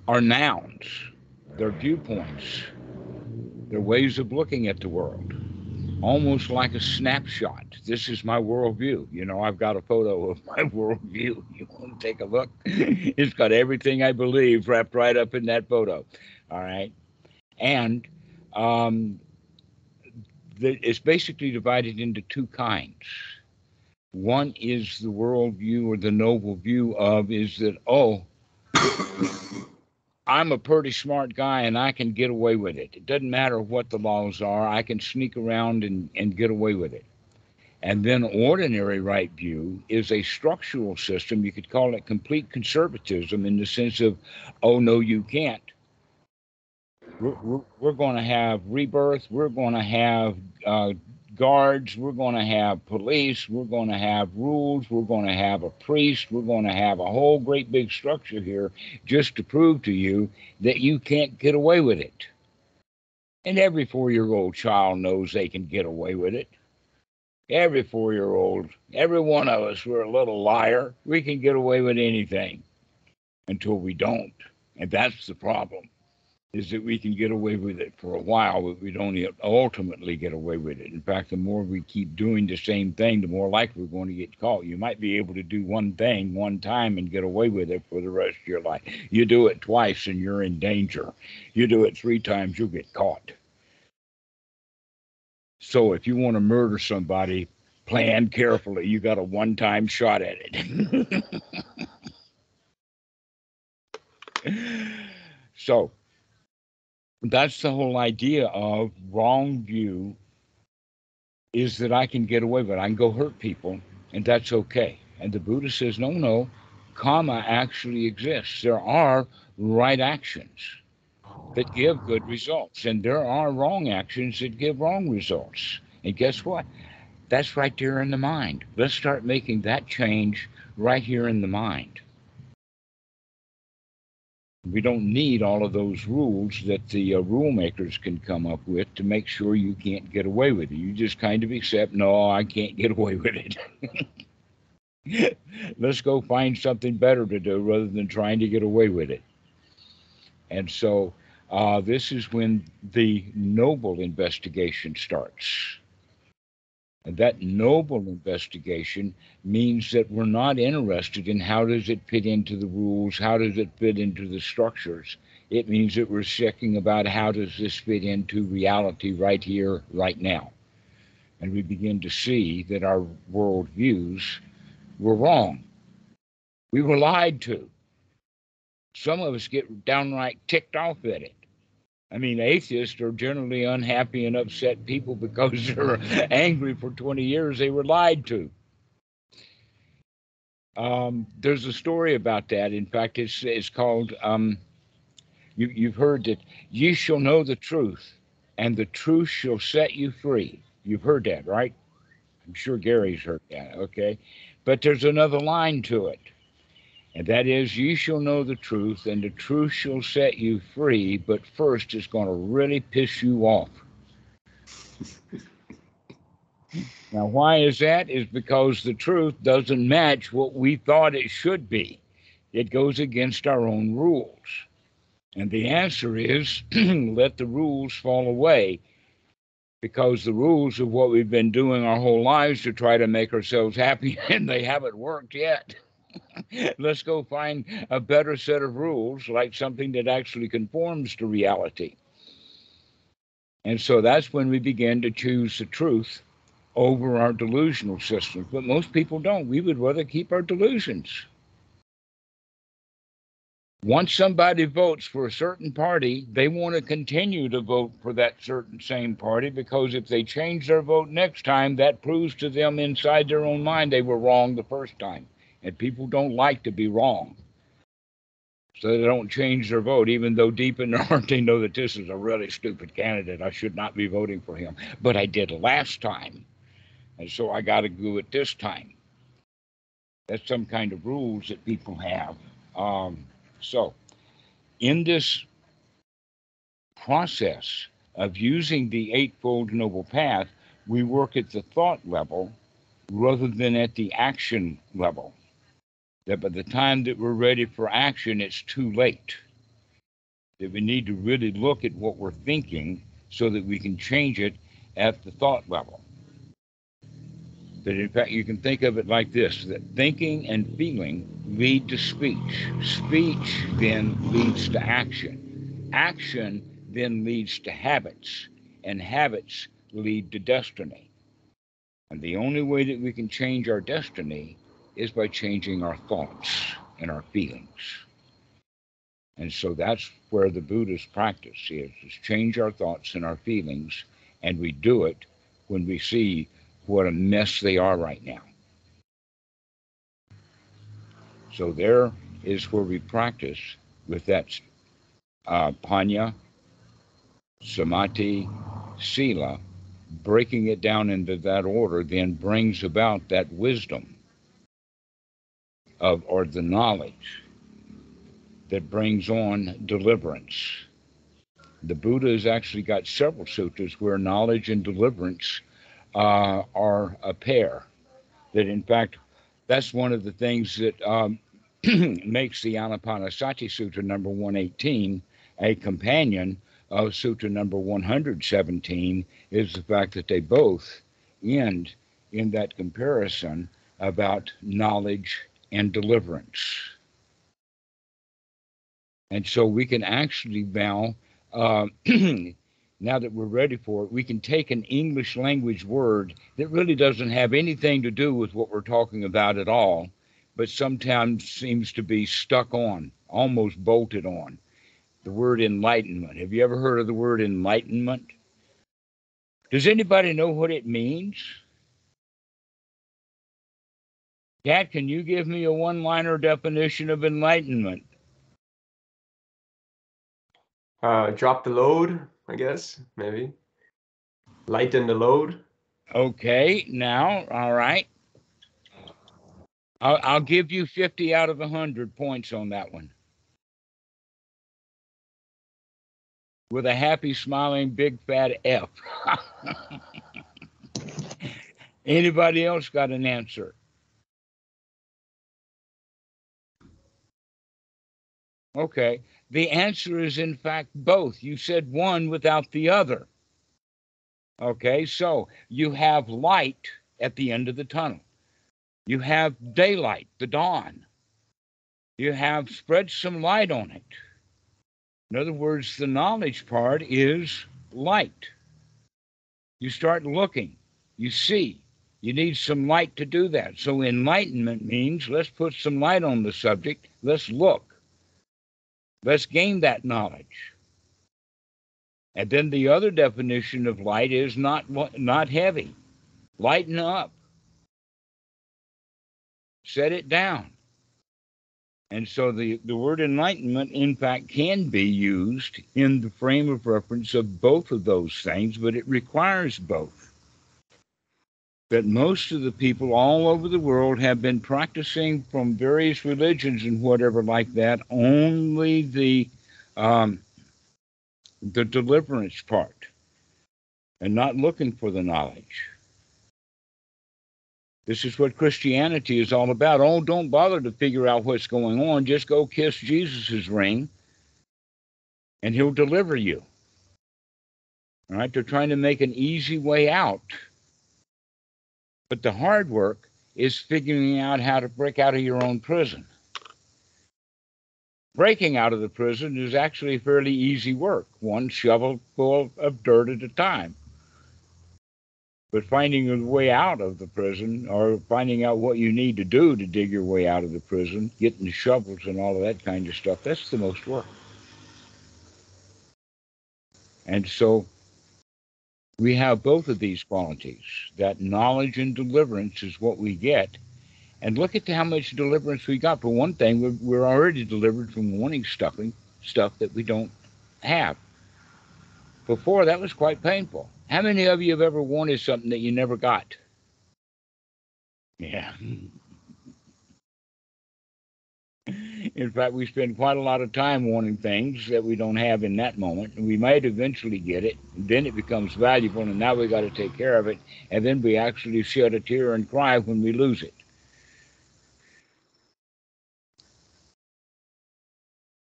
are nouns, they're viewpoints, they're ways of looking at the world, almost like a snapshot. This is my worldview. You know, I've got a photo of my worldview. You want to take a look? It's got everything I believe wrapped right up in that photo. All right. And it's basically divided into two kinds. One is the worldview or the noble view of is that, oh, I'm a pretty smart guy and I can get away with it. It doesn't matter what the laws are. I can sneak around and get away with it. And then ordinary right view is a structural system. You could call it complete conservatism in the sense of, oh, no, you can't. We're going to have rebirth. We're going to have guards. We're going to have police. We're going to have rules. We're going to have a priest. We're going to have a whole great big structure here just to prove to you that you can't get away with it. And every 4-year-old child knows they can get away with it. Every 4-year-old, every one of us, we're a little liar. We can get away with anything until we don't. And that's the problem, is that we can get away with it for a while, but we don't ultimately get away with it. In fact, the more we keep doing the same thing, the more likely we're going to get caught. You might be able to do one thing one time and get away with it for the rest of your life. You do it twice and you're in danger. You do it 3 times, you'll get caught. So if you want to murder somebody, plan carefully. You got a one-time shot at it. So that's the whole idea of wrong view, is that I can get away with it. I can go hurt people, and that's okay. And the Buddha says, no, karma actually exists. There are right actions that give good results, and there are wrong actions that give wrong results. And guess what? That's right there in the mind. Let's start making that change right here in the mind. We don't need all of those rules that the rule makers can come up with to make sure you can't get away with it. You just kind of accept, no, I can't get away with it. Let's go find something better to do rather than trying to get away with it. And so this is when the noble investigation starts. And that noble investigation means that we're not interested in how does it fit into the rules, how does it fit into the structures. It means that we're checking about how does this fit into reality right here, right now. And we begin to see that our worldviews were wrong. We were lied to. Some of us get downright ticked off at it. I mean, atheists are generally unhappy and upset people because they're angry for 20 years. They were lied to. There's a story about that. In fact, it's called, you've heard that, ye shall know the truth, and the truth shall set you free. You've heard that, right? I'm sure Gary's heard that, okay? But there's another line to it. And that is, ye shall know the truth, and the truth shall set you free, but first it's going to really piss you off. Now, why is that? Is because the truth doesn't match what we thought it should be. It goes against our own rules. And the answer is, let the rules fall away, because the rules of what we've been doing our whole lives to try to make ourselves happy, and they haven't worked yet. Let's go find a better set of rules, like something that actually conforms to reality. And so that's when we begin to choose the truth over our delusional systems. But most people don't. We would rather keep our delusions. Once somebody votes for a certain party, they want to continue to vote for that certain same party, because if they change their vote next time, that proves to them inside their own mind they were wrong the first time. And people don't like to be wrong. So they don't change their vote, even though deep in their heart they know that this is a really stupid candidate. I should not be voting for him. But I did last time, and so I got to do it this time. That's some kind of rules that people have. So in this process of using the Eightfold Noble Path, we work at the thought level rather than at the action level. That by the time that we're ready for action, it's too late. That we need to really look at what we're thinking so that we can change it at the thought level. That in fact, you can think of it like this, that thinking and feeling lead to speech. Speech then leads to action. Action then leads to habits, and habits lead to destiny. And the only way that we can change our destiny is by changing our thoughts and our feelings. And so that's where the Buddhist practice is change our thoughts and our feelings, and we do it when we see what a mess they are right now. So there is where we practice with that panya, samadhi, sila. Breaking it down into that order then brings about that wisdom of, or the knowledge that brings on deliverance. The Buddha has actually got several sutras where knowledge and deliverance are a pair. That in fact, that's one of the things that makes the Anapanasati Sutta number 118 a companion of Sutta number 117, is the fact that they both end in that comparison about knowledge and deliverance. And so we can actually now, now that we're ready for it, we can take an English language word that really doesn't have anything to do with what we're talking about at all, but sometimes seems to be stuck on, almost bolted on. The word enlightenment. Have you ever heard of the word enlightenment? Does anybody know what it means? Kat, can you give me a one-liner definition of enlightenment? Drop the load, I guess, maybe. Lighten the load. Okay, now, all right. I'll give you 50 out of 100 points on that one. With a happy, smiling, big, fat F. Anybody else got an answer? Okay. The answer is, in fact, both. You said one without the other. Okay, so you have light at the end of the tunnel. You have daylight, the dawn. You have spread some light on it. In other words, the knowledge part is light. You start looking, you see. You need some light to do that. So enlightenment means let's put some light on the subject. Let's look. Let's gain that knowledge. And then the other definition of light is not heavy. Lighten up. Set it down. And so the word enlightenment, in fact, can be used in the frame of reference of both of those things, but it requires both. That most of the people all over the world have been practicing from various religions and whatever like that, only the deliverance part, and not looking for the knowledge. This is what Christianity is all about. Oh, don't bother to figure out what's going on. Just go kiss Jesus' ring, and he'll deliver you. All right? They're trying to make an easy way out. But the hard work is figuring out how to break out of your own prison. Breaking out of the prison is actually fairly easy work, one shovelful of dirt at a time. But finding a way out of the prison, or finding out what you need to do to dig your way out of the prison, getting the shovels and all of that kind of stuff, that's the most work. And so we have both of these qualities. That knowledge and deliverance is what we get. And look at how much deliverance we got. For one thing, we're already delivered from wanting stuff that we don't have. Before, that was quite painful. How many of you have ever wanted something that you never got? Yeah. In fact, we spend quite a lot of time wanting things that we don't have in that moment. And we might eventually get it. Then it becomes valuable, and now we got to take care of it. And then we actually shed a tear and cry when we lose it.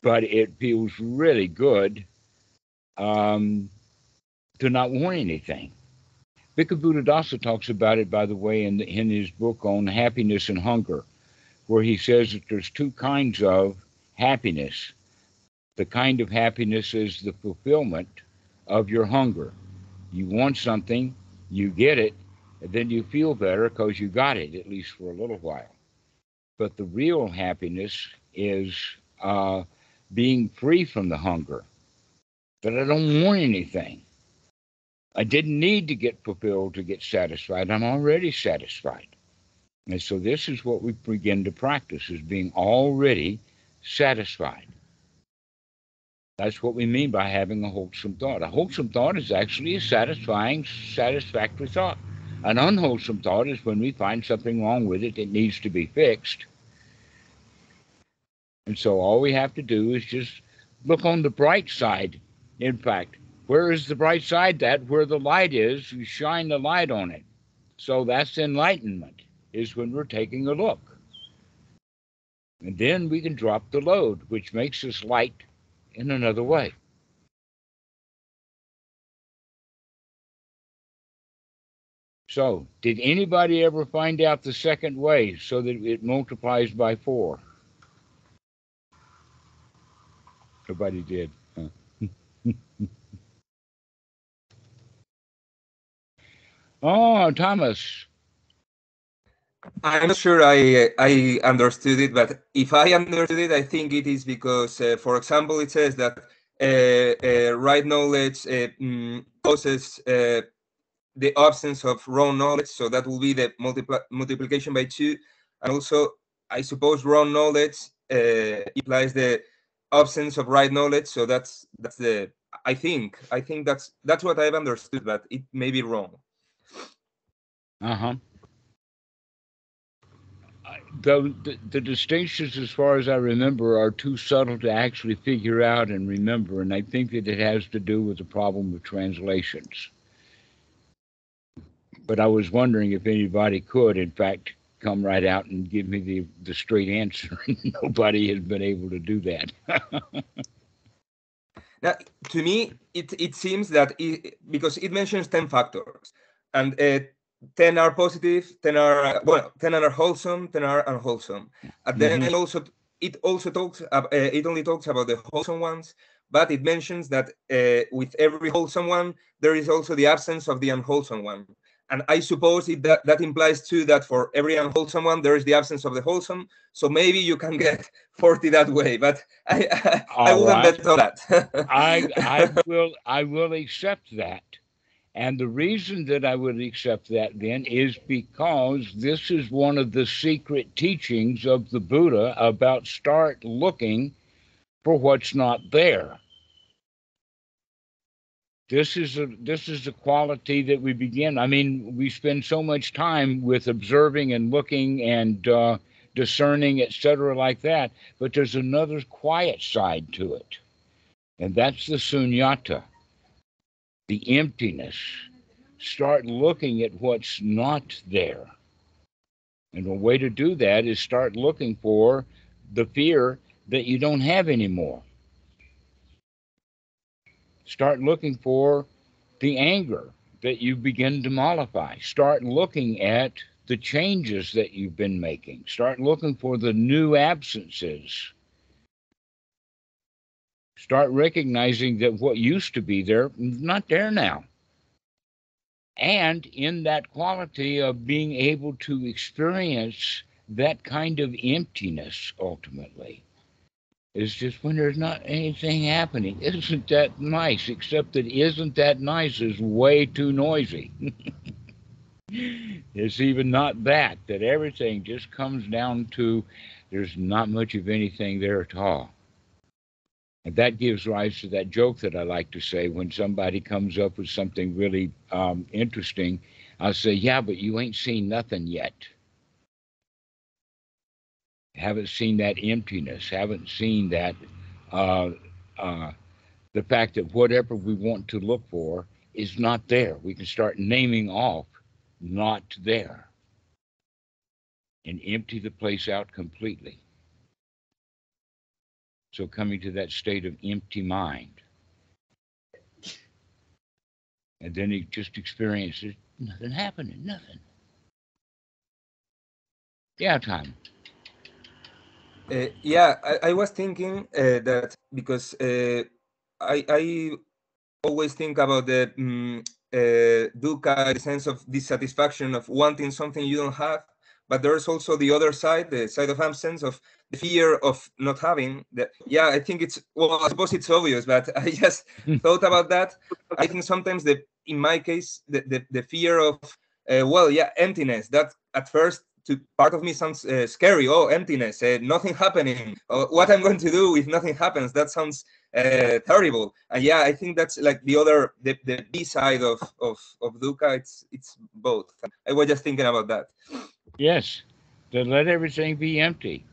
But it feels really good to not want anything. Bhikkhu Buddhadasa talks about it, by the way, in his book on happiness and hunger, where he says that there's two kinds of happiness. The kind of happiness is the fulfillment of your hunger. You want something, you get it, and then you feel better because you got it, at least for a little while. But the real happiness is being free from the hunger, that I don't want anything. I didn't need to get fulfilled to get satisfied. I'm already satisfied. And so this is what we begin to practice, is being already satisfied. That's what we mean by having a wholesome thought. A wholesome thought is actually a satisfying, satisfactory thought. An unwholesome thought is when we find something wrong with it that needs to be fixed. And so all we have to do is just look on the bright side. In fact, where is the bright side? That where the light is, you shine the light on it. So that's enlightenment, is when we're taking a look. And then we can drop the load, which makes us light in another way. So, did anybody ever find out the second way so that it multiplies by 4? Nobody did. Huh? Oh, Thomas. I'm not sure I understood it, but if I understood it, I think it is because, for example, it says that right knowledge causes the absence of wrong knowledge, so that will be the multiplication by 2, and also I suppose wrong knowledge implies the absence of right knowledge, so that's the I think that's what I've understood, but it may be wrong. Uh-huh. The distinctions, as far as I remember, are too subtle to actually figure out and remember, and I think that it has to do with the problem of translations. But I was wondering if anybody could, in fact, come right out and give me the straight answer. Nobody has been able to do that. Now, to me, it seems that because it mentions 10 factors, and 10 are positive, 10 are 10 are wholesome, 10 are unwholesome. And then it also talks it only talks about the wholesome ones, but it mentions that with every wholesome one there is also the absence of the unwholesome one. And I suppose that implies too that for every unwholesome one there is the absence of the wholesome. So maybe you can get 40 that way, but I wouldn't bet on that. I will accept that. And the reason that I would accept that then is because this is one of the secret teachings of the Buddha about start looking for what's not there. This is a quality that we begin. I mean, we spend so much time with observing and looking and discerning, etc., like that. But there's another quiet side to it, and that's the sunyata, the emptiness. Start looking at what's not there. And a way to do that is start looking for the fear that you don't have anymore. Start looking for the anger that you begin to mollify. Start looking at the changes that you've been making. Start looking for the new absences. Start recognizing that what used to be there is not there now. And in that quality of being able to experience that kind of emptiness ultimately is just when there's not anything happening. Isn't that nice? Except that isn't that nice is way too noisy. It's even not that everything just comes down to there's not much of anything there at all. And that gives rise to that joke that I like to say when somebody comes up with something really interesting. I'll say, yeah, but you ain't seen nothing yet. Haven't seen that emptiness, haven't seen that the fact that whatever we want to look for is not there. We can start naming off not there and empty the place out completely. So coming to that state of empty mind. And then he just experiences nothing happening, nothing. Yeah, time. Yeah, I was thinking that because I always think about the dukkha, the sense of dissatisfaction of wanting something you don't have, but there's also the other side, the side of absence, of the fear of not having. That, yeah, I think it's, well, I suppose it's obvious, but I just thought about that. I think sometimes in my case, the fear of, emptiness, that at first to part of me sounds scary. Oh, emptiness, nothing happening. What I'm going to do if nothing happens? That sounds terrible. And yeah, I think that's like the B side of dukkha. It's both. I was just thinking about that. Yes, to let everything be empty.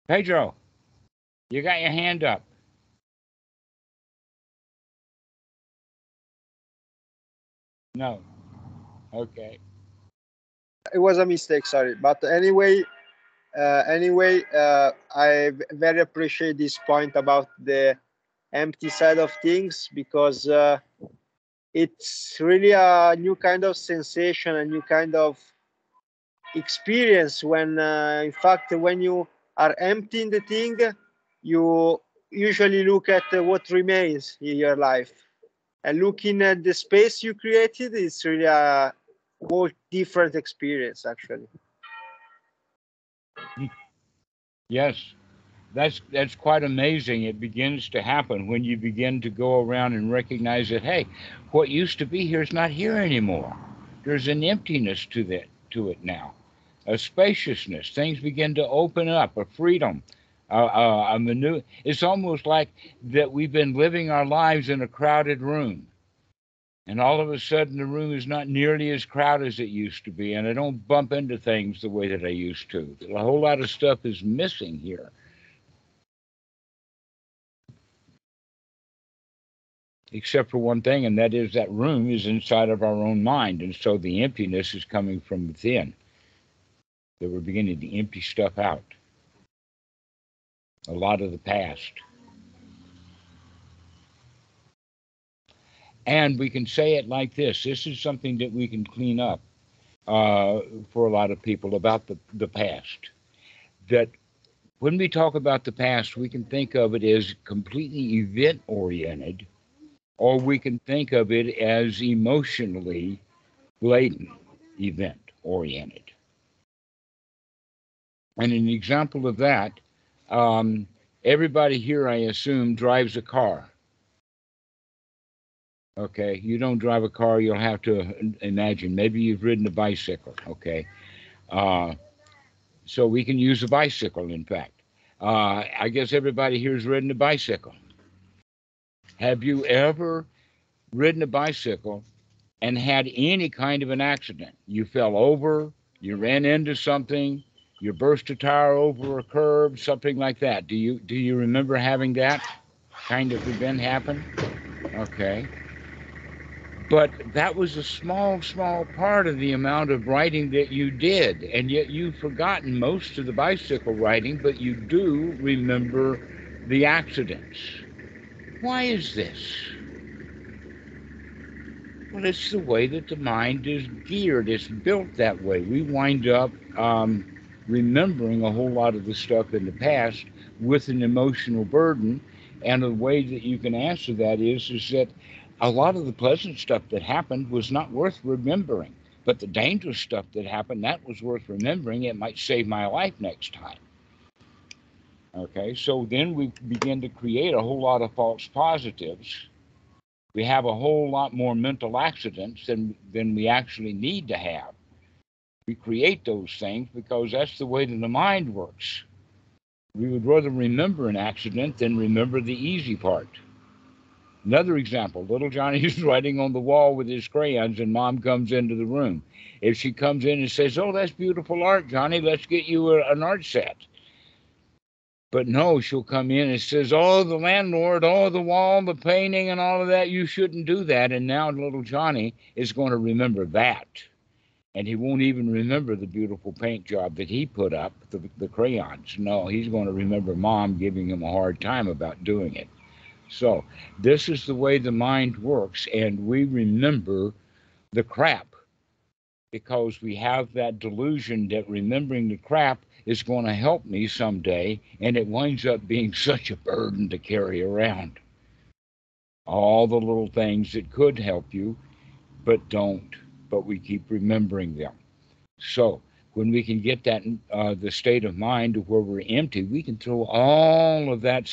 Pedro, you got your hand up. No. Okay. It was a mistake, sorry. But I very appreciate this point about the empty side of things, because it's really a new kind of sensation, a new kind of experience when, in fact, when you are emptying the thing, you usually look at what remains in your life. And looking at the space you created is really a whole different experience, actually. Yes. That's quite amazing. It begins to happen when you begin to go around and recognize that, hey, what used to be here is not here anymore. There's an emptiness to it now, a spaciousness. Things begin to open up, a freedom, a manu. It's almost like that we've been living our lives in a crowded room, and all of a sudden the room is not nearly as crowded as it used to be, and I don't bump into things the way that I used to. A whole lot of stuff is missing here, except for one thing, and that is that room is inside of our own mind. And so the emptiness is coming from within, that we're beginning to empty stuff out, a lot of the past. And we can say it like this is something that we can clean up for a lot of people about the past. That when we talk about the past, we can think of it as completely event oriented, or we can think of it as emotionally laden, event oriented. And an example of that, um, everybody here, I assume, drives a car. Okay, you don't drive a car, you'll have to imagine. Maybe you've ridden a bicycle. Okay, uh, so we can use a bicycle. In fact, I guess everybody here has ridden a bicycle. Have you ever ridden a bicycle and had any kind of an accident? You fell over, you ran into something, you burst a tire over a curb, something like that. Do you remember having that kind of event happen? Okay. But that was a small, small part of the amount of riding that you did, and yet you've forgotten most of the bicycle riding, but you do remember the accidents. Why is this? Well, it's the way that the mind is geared. It's built that way. We wind up remembering a whole lot of the stuff in the past with an emotional burden. And the way that you can answer that is that a lot of the pleasant stuff that happened was not worth remembering. But the dangerous stuff that happened, that was worth remembering. It might save my life next time. Okay, so then we begin to create a whole lot of false positives. We have a whole lot more mental accidents than we actually need to have. We create those things because that's the way that the mind works. We would rather remember an accident than remember the easy part. Another example, little Johnny's writing on the wall with his crayons and mom comes into the room. If she comes in and says, "Oh, that's beautiful art, Johnny, let's get you an art set." But no, she'll come in and says, "Oh, the landlord, oh, the wall, the painting, and all of that, you shouldn't do that." And now little Johnny is going to remember that. And he won't even remember the beautiful paint job that he put up, the crayons. No, he's going to remember mom giving him a hard time about doing it. So this is the way the mind works, and we remember the crap because we have that delusion that remembering the crap is going to help me someday, and it winds up being such a burden to carry around. All the little things that could help you, but don't, but we keep remembering them. So when we can get that the state of mind to where we're empty, we can throw all of that,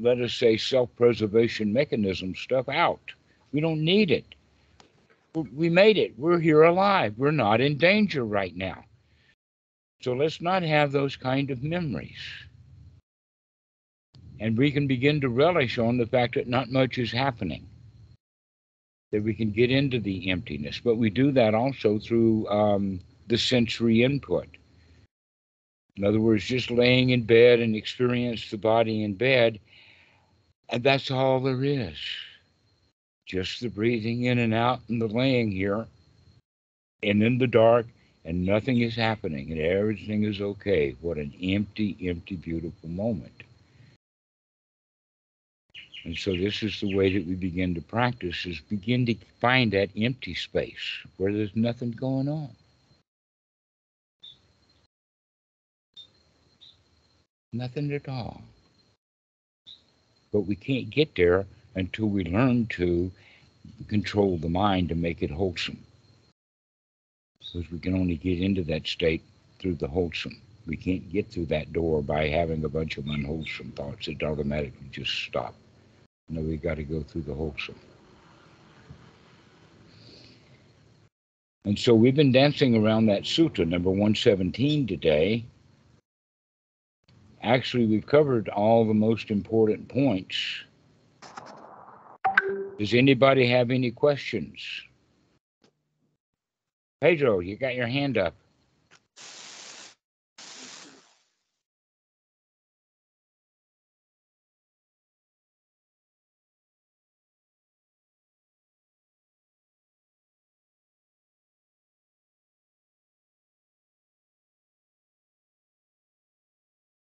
let us say, self-preservation mechanism stuff out. We don't need it. We made it. We're here alive. We're not in danger right now. So let's not have those kind of memories. And we can begin to relish on the fact that not much is happening, that we can get into the emptiness. But we do that also through the sensory input. In other words, just laying in bed and experience the body in bed, and that's all there is. Just the breathing in and out and the laying here and in the dark, and nothing is happening and everything is okay. What an empty, empty, beautiful moment. And so this is the way that we begin to practice, is begin to find that empty space where there's nothing going on. Nothing at all. But we can't get there until we learn to control the mind to make it wholesome. Because we can only get into that state through the wholesome. We can't get through that door by having a bunch of unwholesome thoughts that automatically just stop. No, we got to go through the wholesome. And so we've been dancing around that sutta, number 117 today. Actually, we've covered all the most important points. Does anybody have any questions? Pedro, you got your hand up.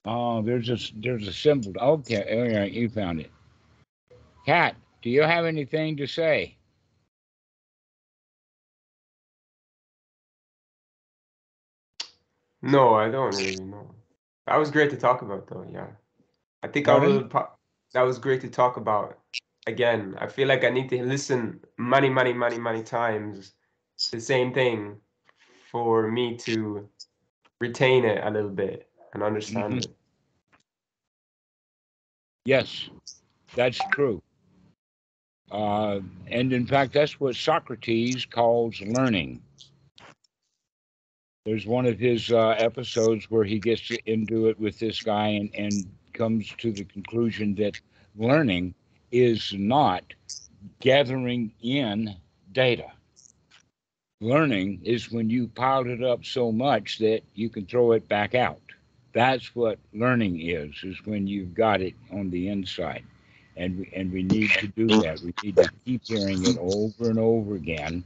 Oh, there's a symbol. Okay, all right, you found it. Kat, do you have anything to say? No, I don't really know. That was great to talk about, though. Yeah, I think I Pardon? will. That was great to talk about. Again, I feel like I need to listen many times the same thing for me to retain it a little bit and understand it. Yes, that's true. And in fact, that's what Socrates calls learning. There's one of his episodes where he gets into it with this guy and comes to the conclusion that learning is not gathering in data. Learning is when you piled it up so much that you can throw it back out. That's what learning is when you've got it on the inside. And we need to do that. We need to keep hearing it over and over again.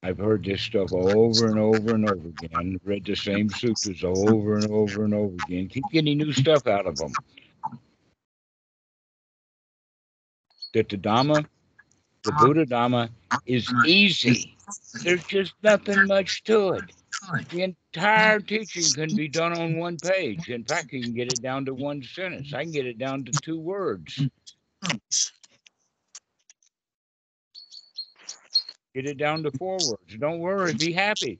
I've heard this stuff over and over and over again, read the same sutras over and over and over again. Keep getting new stuff out of them. That the Dhamma, the Buddha Dhamma, is easy. There's just nothing much to it. The entire teaching can be done on one page. In fact, you can get it down to one sentence. I can get it down to 2 words. Get it down to 4 words. Don't worry, be happy.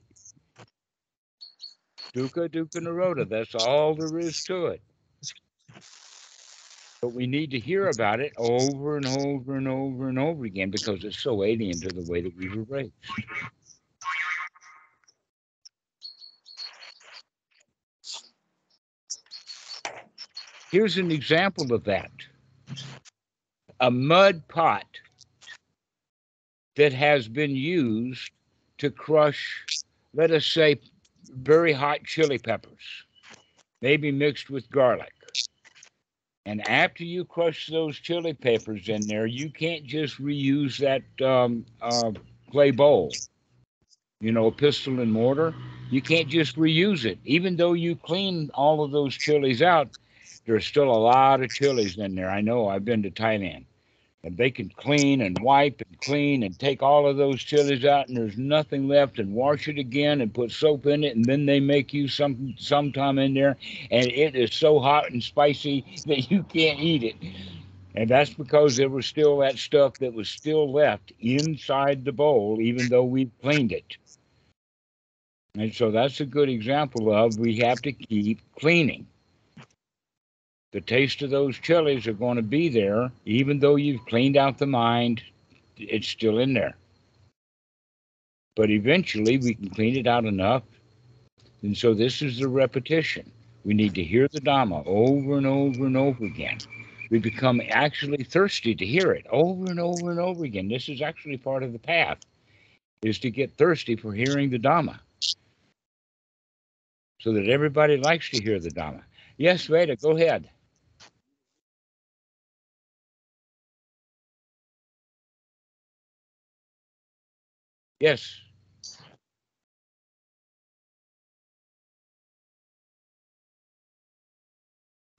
Dukkha, dukkha, nirodha. That's all there is to it. But we need to hear about it over and over and over and over again because it's so alien to the way that we were raised. Here's an example of that. A mud pot that has been used to crush, let us say, very hot chili peppers, maybe mixed with garlic. And after you crush those chili peppers in there, you can't just reuse that clay bowl, pestle and mortar. You can't just reuse it. Even though you clean all of those chilies out, there's still a lot of chilies in there. I know, I've been to Thailand. And they can clean and wipe and clean and take all of those chilies out, and there's nothing left, and wash it again and put soap in it, and then they make you sometime in there, and it is so hot and spicy that you can't eat it. And that's because there was still that stuff that was still left inside the bowl, even though we've cleaned it. And so that's a good example of we have to keep cleaning. The taste of those chilies are going to be there, even though you've cleaned out the mind, it's still in there. But eventually we can clean it out enough. And so this is the repetition. We need to hear the Dhamma over and over and over again. We become actually thirsty to hear it over and over and over again. This is actually part of the path, is to get thirsty for hearing the Dhamma. So that everybody likes to hear the Dhamma. Yes, Veda, go ahead. Yes.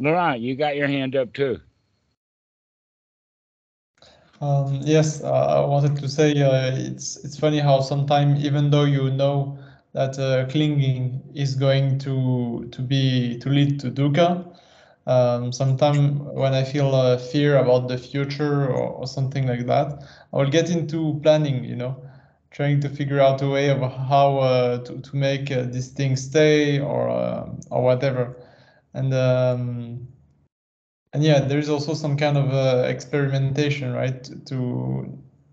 Laurent, you got your hand up too. Yes, I wanted to say it's funny how sometimes, even though you know that clinging is going to lead to dukkha, sometimes when I feel fear about the future or something like that, I will get into planning, trying to figure out a way of how to make this thing stay or whatever. And yeah, there's also some kind of experimentation, right?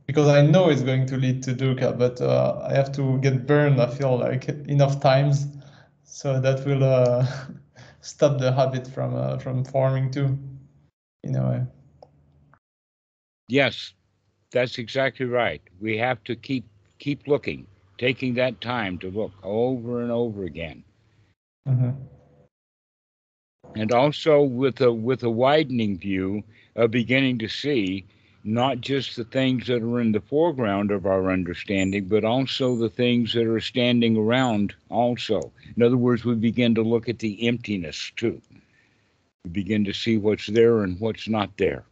Because I know it's going to lead to dukkha, but I have to get burned, I feel like, enough times, so that will stop the habit from forming too, in a way. Yes, that's exactly right. We have to keep looking, taking that time to look over and over again. Mm-hmm. And also with a widening view of beginning to see not just the things that are in the foreground of our understanding, but also the things that are standing around also. In other words, we begin to look at the emptiness too. We begin to see what's there and what's not there.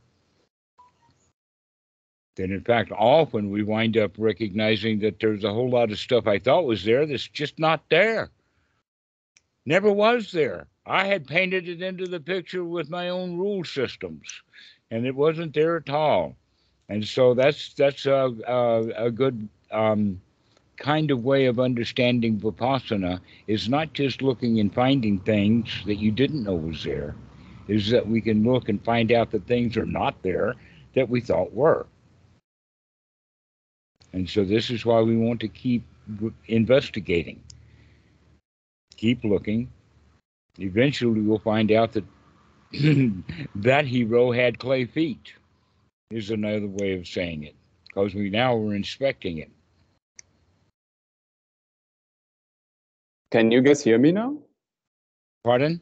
Then in fact, often we wind up recognizing that there's a whole lot of stuff I thought was there that's just not there. Never was there. I had painted it into the picture with my own rule systems, and it wasn't there at all. And so that's a good kind of way of understanding vipassana, is not just looking and finding things that you didn't know was there, is that we can look and find out that things are not there that we thought were. And so this is why we want to keep investigating, keep looking. Eventually we'll find out that that hero had clay feet, is another way of saying it, because we now are inspecting it. Can you guys hear me now? Pardon?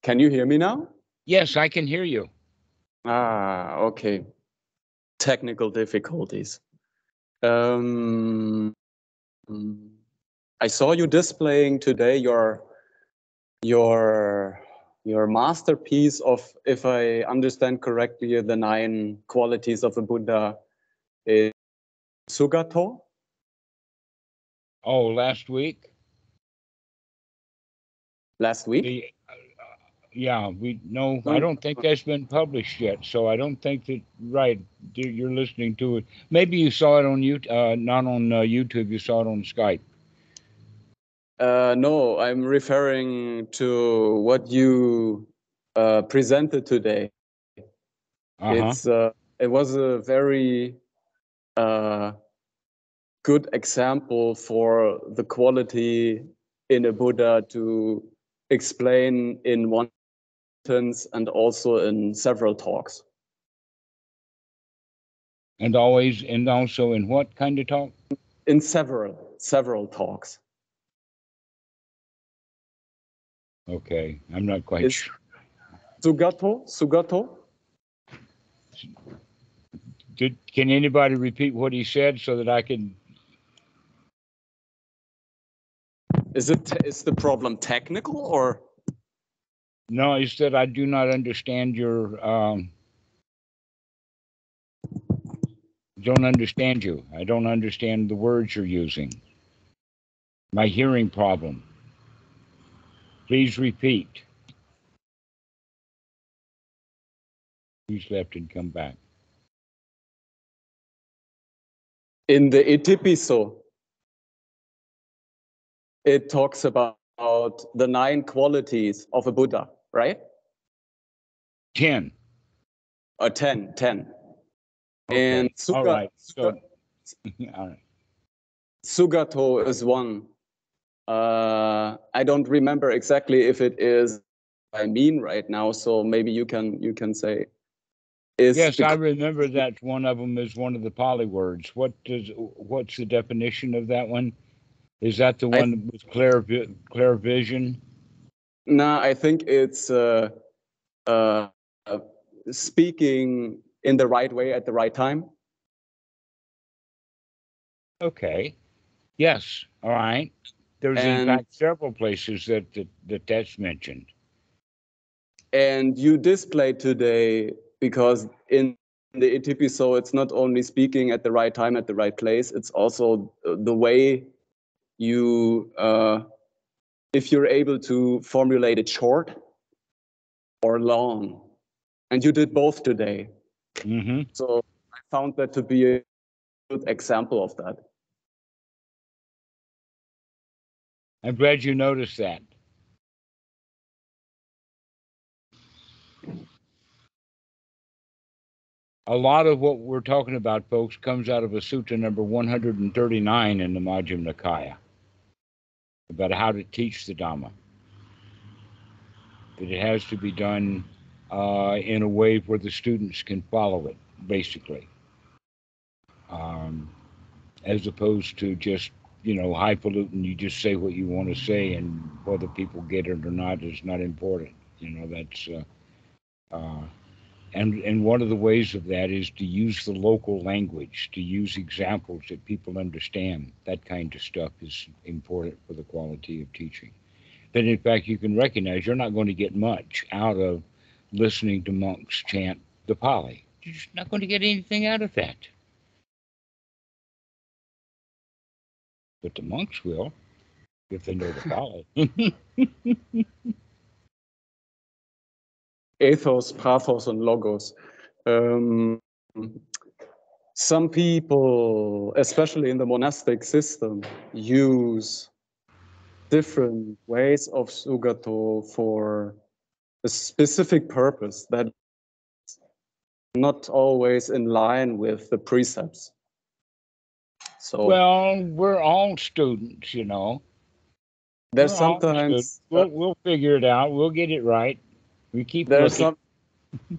Can you hear me now? Yes, I can hear you. Ah, okay. Technical difficulties. I saw you displaying today your masterpiece of, if I understand correctly, the 9 qualities of a Buddha is Sugato. Oh, last week? Last week? Yeah, no, No, I don't think that's been published yet, so I don't think that, right, you're listening to it. Maybe you saw it on YouTube, not on YouTube, you saw it on Skype. No, I'm referring to what you presented today. It was a very good example for the quality in a Buddha to explain in one sentence and also in several talks. And also in what kind of talk? In several talks. Okay, I'm not quite sure. Sugato? Can anybody repeat what he said so that I can? Is the problem technical or? No, he said I do not understand your. Don't understand you. I don't understand the words you're using. My hearing problem. Please repeat. He's left and come back. In the Itipiso, it talks about the 9 qualities of a Buddha, right? 10. 10. Okay. And All right. So, all right. Sugato is one. I don't remember exactly if it is I mean right now, so maybe you can say. Yes, I remember that one of them is one of the Pali words. What's the definition of that one? Is that the one with clear vision? No, I think it's speaking in the right way at the right time. Okay. Yes. All right. There's in And fact several places that's mentioned. and you display today, because in the Itipiso, it's not only speaking at the right time at the right place, it's also the way you, if you're able to formulate it short or long, and you did both today. Mm-hmm. So I found that to be a good example of that. I'm glad you noticed that. A lot of what we're talking about, folks, comes out of a sutta number 139 in the Majjhima Nikaya about how to teach the Dhamma. That it has to be done in a way where the students can follow it, basically, as opposed to just, highfalutin. You just say what you want to say, and whether people get it or not is not important. That's and one of the ways of that is to use the local language, to use examples that people understand. That kind of stuff is important for the quality of teaching. That in fact you can recognize you're not going to get much out of listening to monks chant the Pali. You're just not going to get anything out of that. But the monks will, if they know the Pali. Ethos, pathos, and logos. Some people, especially in the monastic system, use different ways of Sugato for a specific purpose that is not always in line with the precepts. So Well, we're all students, there's We're all students. sometimes We'll figure it out. We'll get it right. We keep there's looking.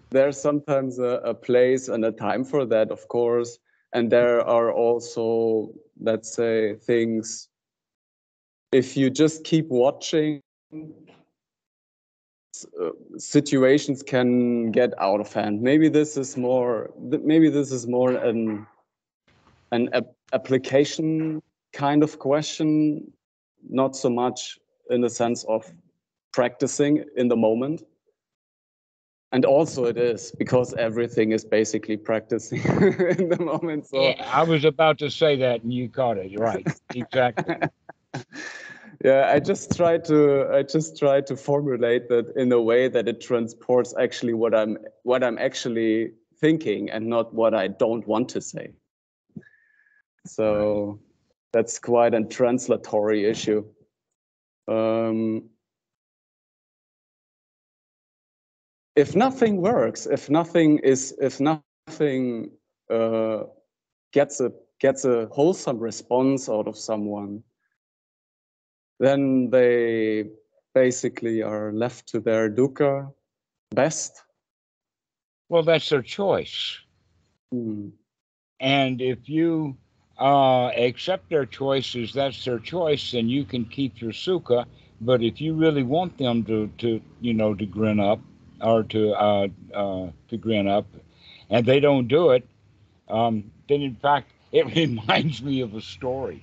there's sometimes a place and a time for that, of course, and there are also, let's say, things. If you just keep watching, situations can get out of hand. Maybe this is more an application kind of question, not so much in the sense of practicing in the moment. And also it is, because everything is basically practicing in the moment. So Yeah, I was about to say that, and you caught it. Right, exactly. yeah, I just try to formulate that in a way that it transports actually what I'm actually thinking, and not what I don't want to say. So that's quite a translatory issue. If nothing works, if nothing gets a wholesome response out of someone, then they basically are left to their dukkha best. Well, that's their choice. And if you accept their choices, that's their choice, then you can keep your sukha. But if you really want them to grin up, or to grin up, and they don't do it, then in fact it reminds me of a story.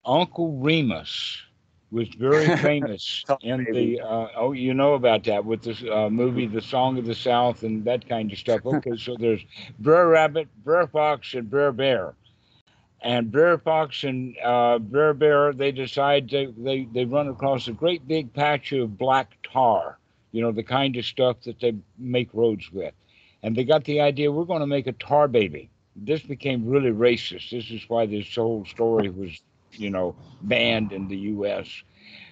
Uncle Remus was very famous in the you know about that, with this movie The Song of the South and that kind of stuff. Okay, so there's Brer Rabbit, Brer Fox, and Brer Bear. And Brer Fox and Brer Bear, they decide they run across a great big patch of black tar, the kind of stuff that they make roads with. And they got the idea, we're going to make a tar baby. This became really racist. This is why this whole story was, banned in the U.S.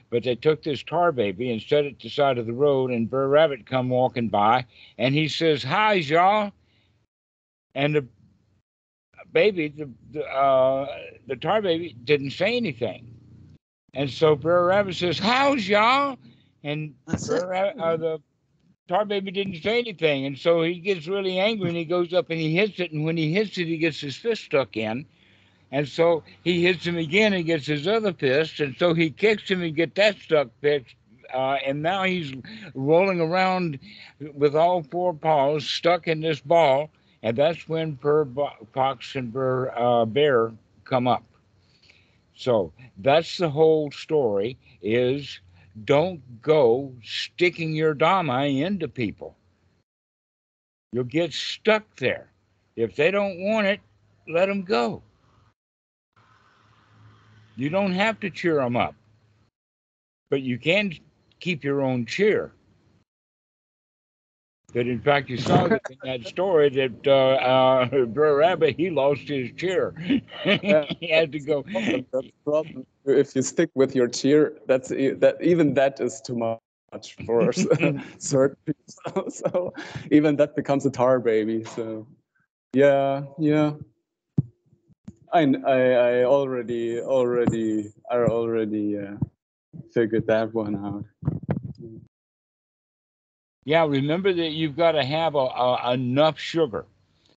But they took this tar baby and set it to the side of the road, and Brer Rabbit come walking by, and he says, "Hi, y'all." And the baby, the tar baby, didn't say anything. And so Brer Rabbit says, "How's y'all?" And the tar baby didn't say anything. And so he gets really angry, and he goes up and he hits it. And when he hits it, he gets his fist stuck in. And so he hits him again and gets his other fist. And so he kicks him and gets that stuck fixed. And now he's rolling around with all four paws stuck in this ball. And that's when Pox and Bear come up. So that's the whole story is don't go sticking your Dhamma into people. You'll get stuck there. If they don't want it, let them go. You don't have to cheer them up, but you can keep your own cheer. That in fact you saw that in that story that Brer Rabbit, he lost his chair. He had to go. That's the problem. If you stick with your cheer, even that is too much for certain people. So even that becomes a tar baby. So yeah. I already figured that one out. Yeah, remember that you've got to have enough sugar.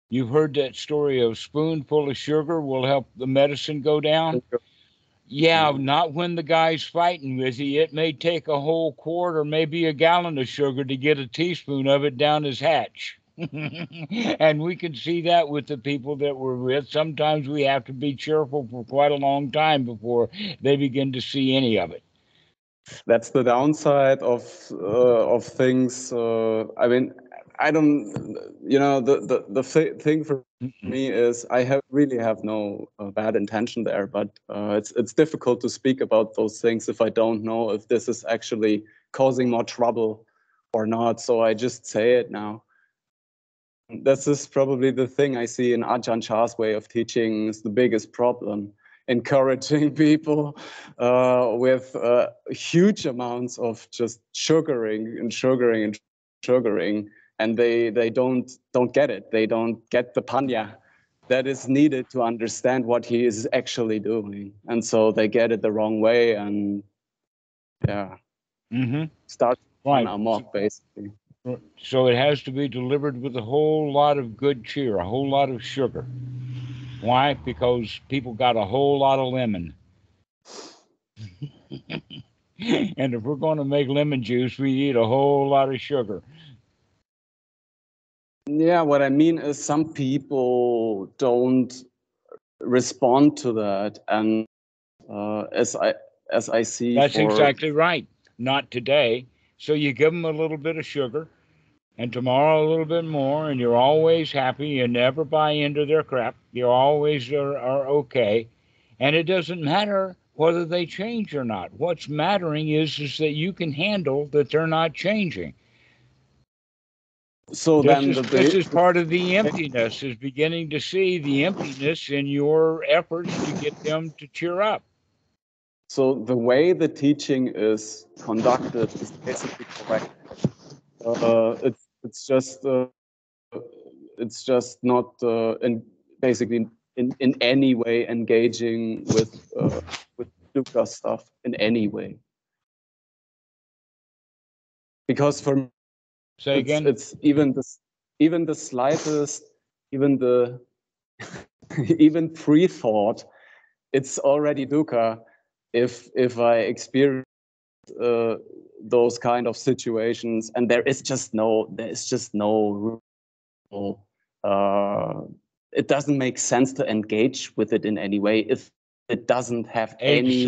You've heard that story of spoonful of sugar will help the medicine go down. Yeah, not when the guy's fighting with you. It may take a whole quart or maybe a gallon of sugar to get a teaspoon of it down his hatch. And we can see that with the people that we're with. Sometimes we have to be cheerful for quite a long time before they begin to see any of it. That's the downside of things. I mean, I don't. The thing for me is I really have no bad intention there, but it's difficult to speak about those things if I don't know if this is actually causing more trouble or not. So I just say it now. This is probably the thing I see in Ajahn Chah's way of teaching is the biggest problem. Encouraging people with huge amounts of just sugaring, and they don't get it. They don't get the panya that is needed to understand what he is actually doing, and so they get it the wrong way, and start on amok basically. So it has to be delivered with a whole lot of good cheer, a whole lot of sugar. Why? Because people got a whole lot of lemon. And if we're going to make lemon juice, we need a whole lot of sugar. Yeah, what I mean is some people don't respond to that, and as I see, that's exactly right. Not today. So you give them a little bit of sugar, and tomorrow a little bit more, and you're always happy. You never buy into their crap. You always are okay. And it doesn't matter whether they change or not. What's mattering is that you can handle that they're not changing. So this is part of the emptiness, is beginning to see the emptiness in your efforts to get them to cheer up. So the way the teaching is conducted is basically correct. It's just not basically in any way engaging with dukkha stuff in any way. Because for me, it's even the slightest, even pre-thought, it's already dukkha if I experience those kind of situations, and there is just no it doesn't make sense to engage with it in any way if it doesn't have any.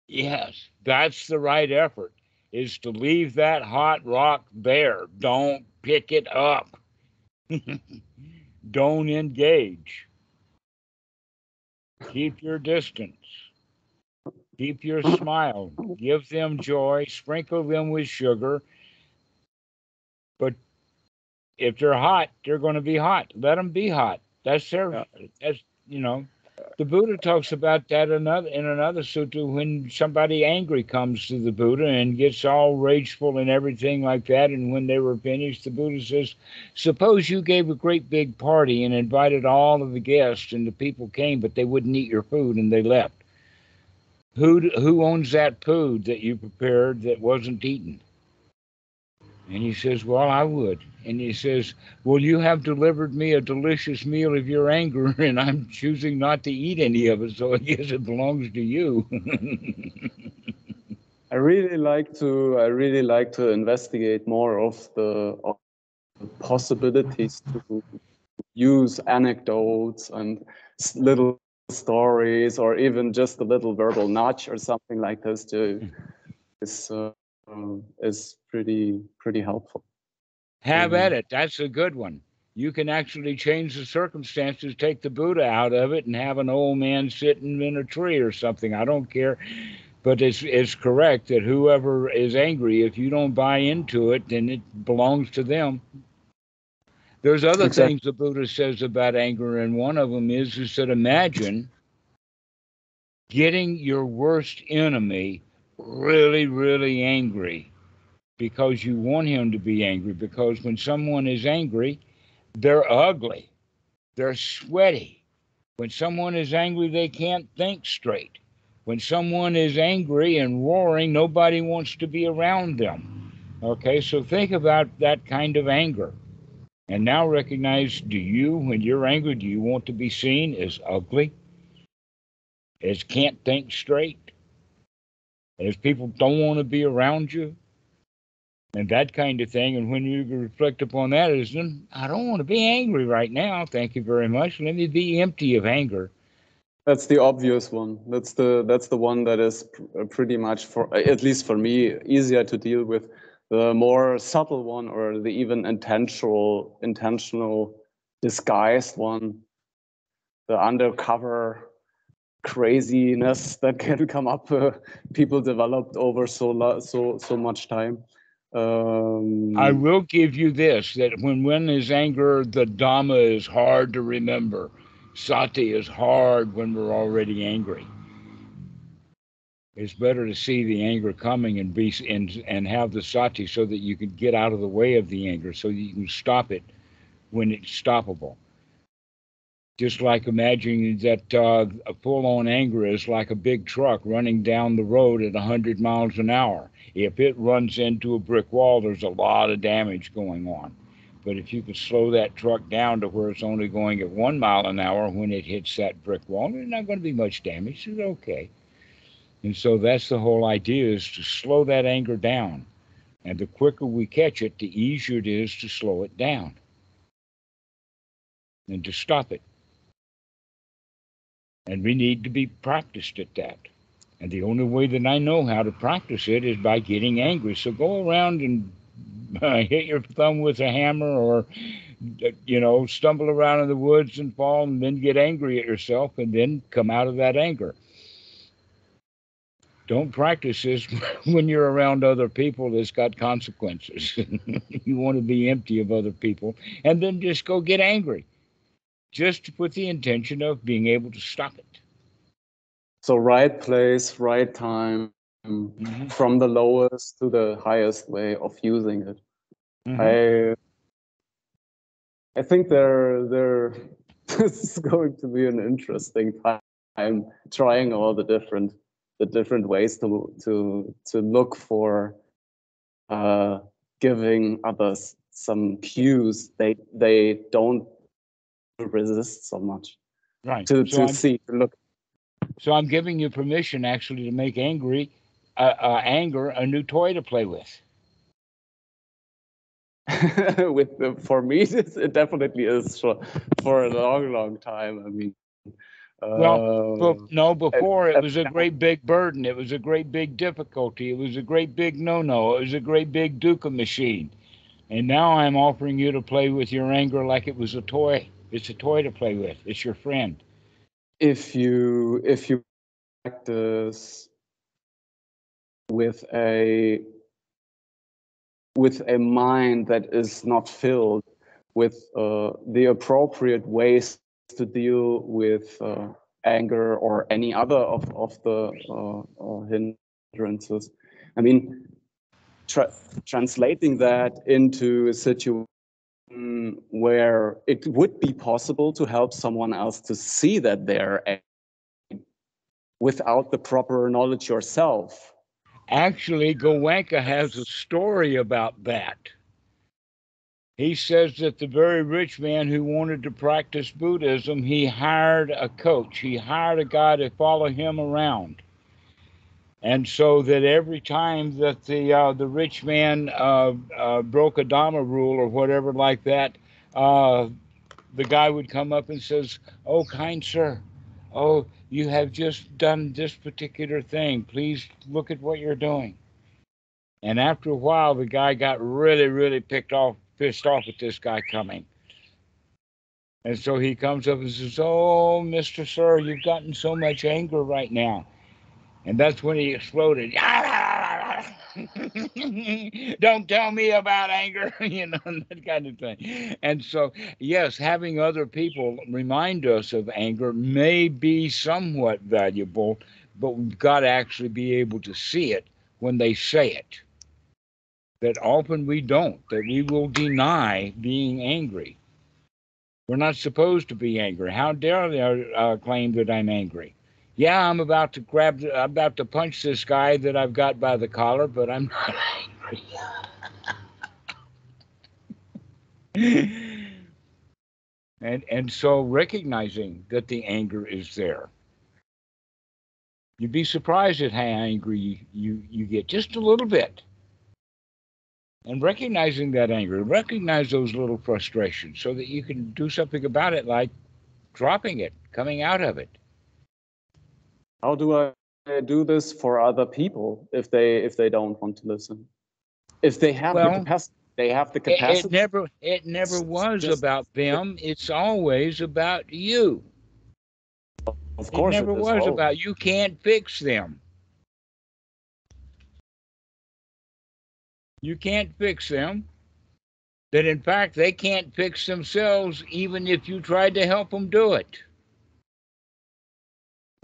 Yes, that's the right effort, is to leave that hot rock there. Don't pick it up. Don't engage. Keep your distance. Keep your smile. Give them joy. Sprinkle them with sugar. But if they're hot, they're going to be hot. Let them be hot. That's their. That's The Buddha talks about that in another sutta, when somebody angry comes to the Buddha and gets all rageful and everything like that, and when they were finished, the Buddha says, suppose you gave a great big party and invited all of the guests, and the people came, but they wouldn't eat your food and they left. Who owns that food that you prepared that wasn't eaten? And he says, well, I would. And he says, well, you have delivered me a delicious meal of your anger, and I'm choosing not to eat any of it, so I guess it belongs to you. I really like to investigate more of possibilities to use anecdotes and little stories, or even just a little verbal nudge or something like this is pretty helpful. Have at it. That's a good one. You can actually change the circumstances, take the Buddha out of it, and have an old man sitting in a tree or something. I don't care. But it's correct that whoever is angry, if you don't buy into it, then it belongs to them. There's other things the Buddha says about anger, and one of them is that imagine getting your worst enemy really, really angry because you want him to be angry. Because when someone is angry, they're ugly, they're sweaty. When someone is angry, they can't think straight. When someone is angry and roaring, nobody wants to be around them. Okay, so think about that kind of anger. And now recognize, when you're angry, do you want to be seen as ugly? As can't think straight? As people don't want to be around you? And that kind of thing. And when you reflect upon that, I don't want to be angry right now. Thank you very much. Let me be empty of anger. That's the obvious one. That's the one that is pretty much, for at least for me, easier to deal with. The more subtle one, or the even intentional disguised one, the undercover craziness that can come up, people developed over so much time. I will give you this, that when one is anger, the Dhamma is hard to remember. Sati is hard when we're already angry. It's better to see the anger coming and have the sati so that you can get out of the way of the anger, so that you can stop it when it's stoppable. Just like imagining that a full-on anger is like a big truck running down the road at 100 miles an hour. If it runs into a brick wall, there's a lot of damage going on. But if you could slow that truck down to where it's only going at 1 mile an hour when it hits that brick wall, there's not going to be much damage. It's okay. And so that's the whole idea, is to slow that anger down. And the quicker we catch it, the easier it is to slow it down and to stop it. And we need to be practiced at that. And the only way that I know how to practice it is by getting angry. So go around and hit your thumb with a hammer, or, stumble around in the woods and fall, and then get angry at yourself, and then come out of that anger. Don't practice this when you're around other people that's got consequences. You want to be empty of other people, and then just go get angry, just with the intention of being able to stop it. So right place, right time, from the lowest to the highest way of using it. I think this is going to be an interesting time, trying all the different ways to look for giving others some cues they don't resist so much. Right. To look. So I'm giving you permission actually to make anger a new toy to play with. For me, it definitely is for a long time. I mean, before it was a great big burden. It was a great big difficulty. It was a great big no-no. It was a great big dukkha machine. And now I'm offering you to play with your anger like it was a toy. It's a toy to play with. It's your friend. If you practice with a mind that is not filled with the appropriate ways to deal with anger or any other of the hindrances. I mean, translating that into a situation where it would be possible to help someone else to see that they're angry without the proper knowledge yourself. Actually, Goenka has a story about that. He says that the very rich man who wanted to practice Buddhism, he hired a coach. He hired a guy to follow him around. And so that every time that the rich man broke a Dhamma rule or whatever like that, the guy would come up and says, "Oh, kind sir, oh, you have just done this particular thing. Please look at what you're doing." And after a while, the guy got really, really pissed off at this guy coming. And so he comes up and says, "Oh, Mr. Sir, you've gotten so much anger right now." And that's when he exploded. Don't tell me about anger, that kind of thing. And so, yes, having other people remind us of anger may be somewhat valuable, but we've got to actually be able to see it when they say it. That often we don't, that we will deny being angry. We're not supposed to be angry. How dare they claim that I'm angry? Yeah, I'm about to punch this guy that I've got by the collar, but I'm not angry. And so recognizing that the anger is there. You'd be surprised at how angry you get, just a little bit. And recognizing that anger, recognize those little frustrations so that you can do something about it, like dropping it, coming out of it. How do I do this for other people if they don't want to listen? If they have the capacity, they have the capacity. It never was about them. It's always about you. Of course, it never was about you. Can't fix them. You can't fix them. That in fact they can't fix themselves, even if you tried to help them do it.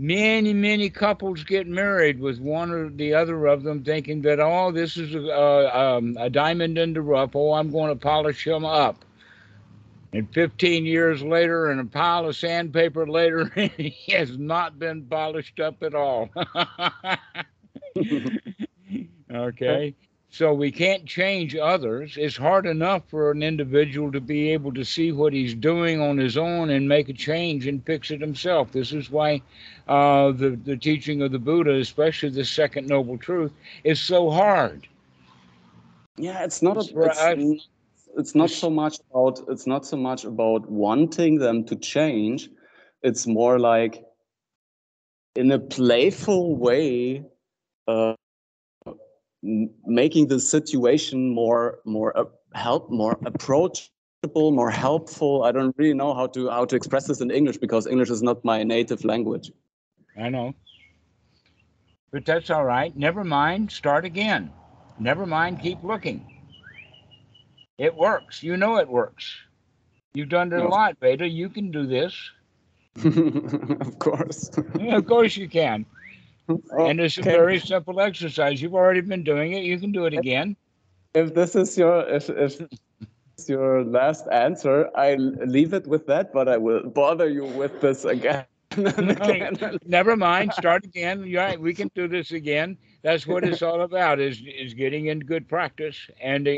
Many couples get married with one or the other of them thinking that, oh, this is a diamond in the rough. Oh, I'm going to polish him up. And 15 years later, and a pile of sandpaper later, he has not been polished up at all. Okay? So we can't change others. It's hard enough for an individual to be able to see what he's doing on his own and make a change and fix it himself. This is why the teaching of the Buddha, especially the second noble truth, is so hard. Yeah, it's not so much about wanting them to change. It's more like in a playful way, making the situation more approachable, more helpful. I don't really know how to express this in English, because English is not my native language. I know, but that's all right. Never mind. Start again. Never mind. Keep looking. It works. You know it works. You've done it a lot, Beta. You can do this. Of course. Of course you can. Okay. And it's a very simple exercise. You've already been doing it. You can do it again. If this is your last answer, I'll leave it with that, but I will bother you with this again. Never mind. Start again. You're right. We can do this again. That's what it's all about, is getting in good practice and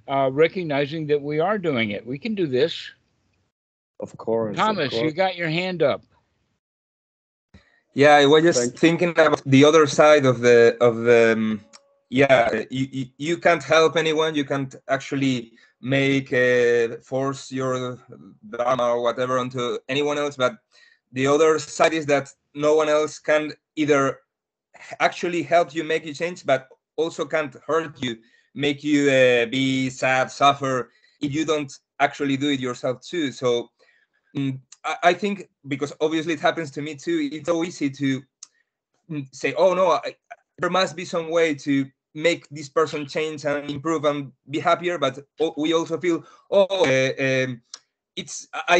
recognizing that we are doing it. We can do this. Of course. Thomas, you got your hand up. Yeah, I was just thinking about the other side of the you can't help anyone. You can't actually make force your Dharma or whatever onto anyone else. But the other side is that no one else can either actually help you make you change, but also can't hurt you, make you be sad, suffer, if you don't actually do it yourself too. So I think, because obviously it happens to me too, it's so easy to say, oh no, there must be some way to make this person change and improve and be happier. But we also feel, I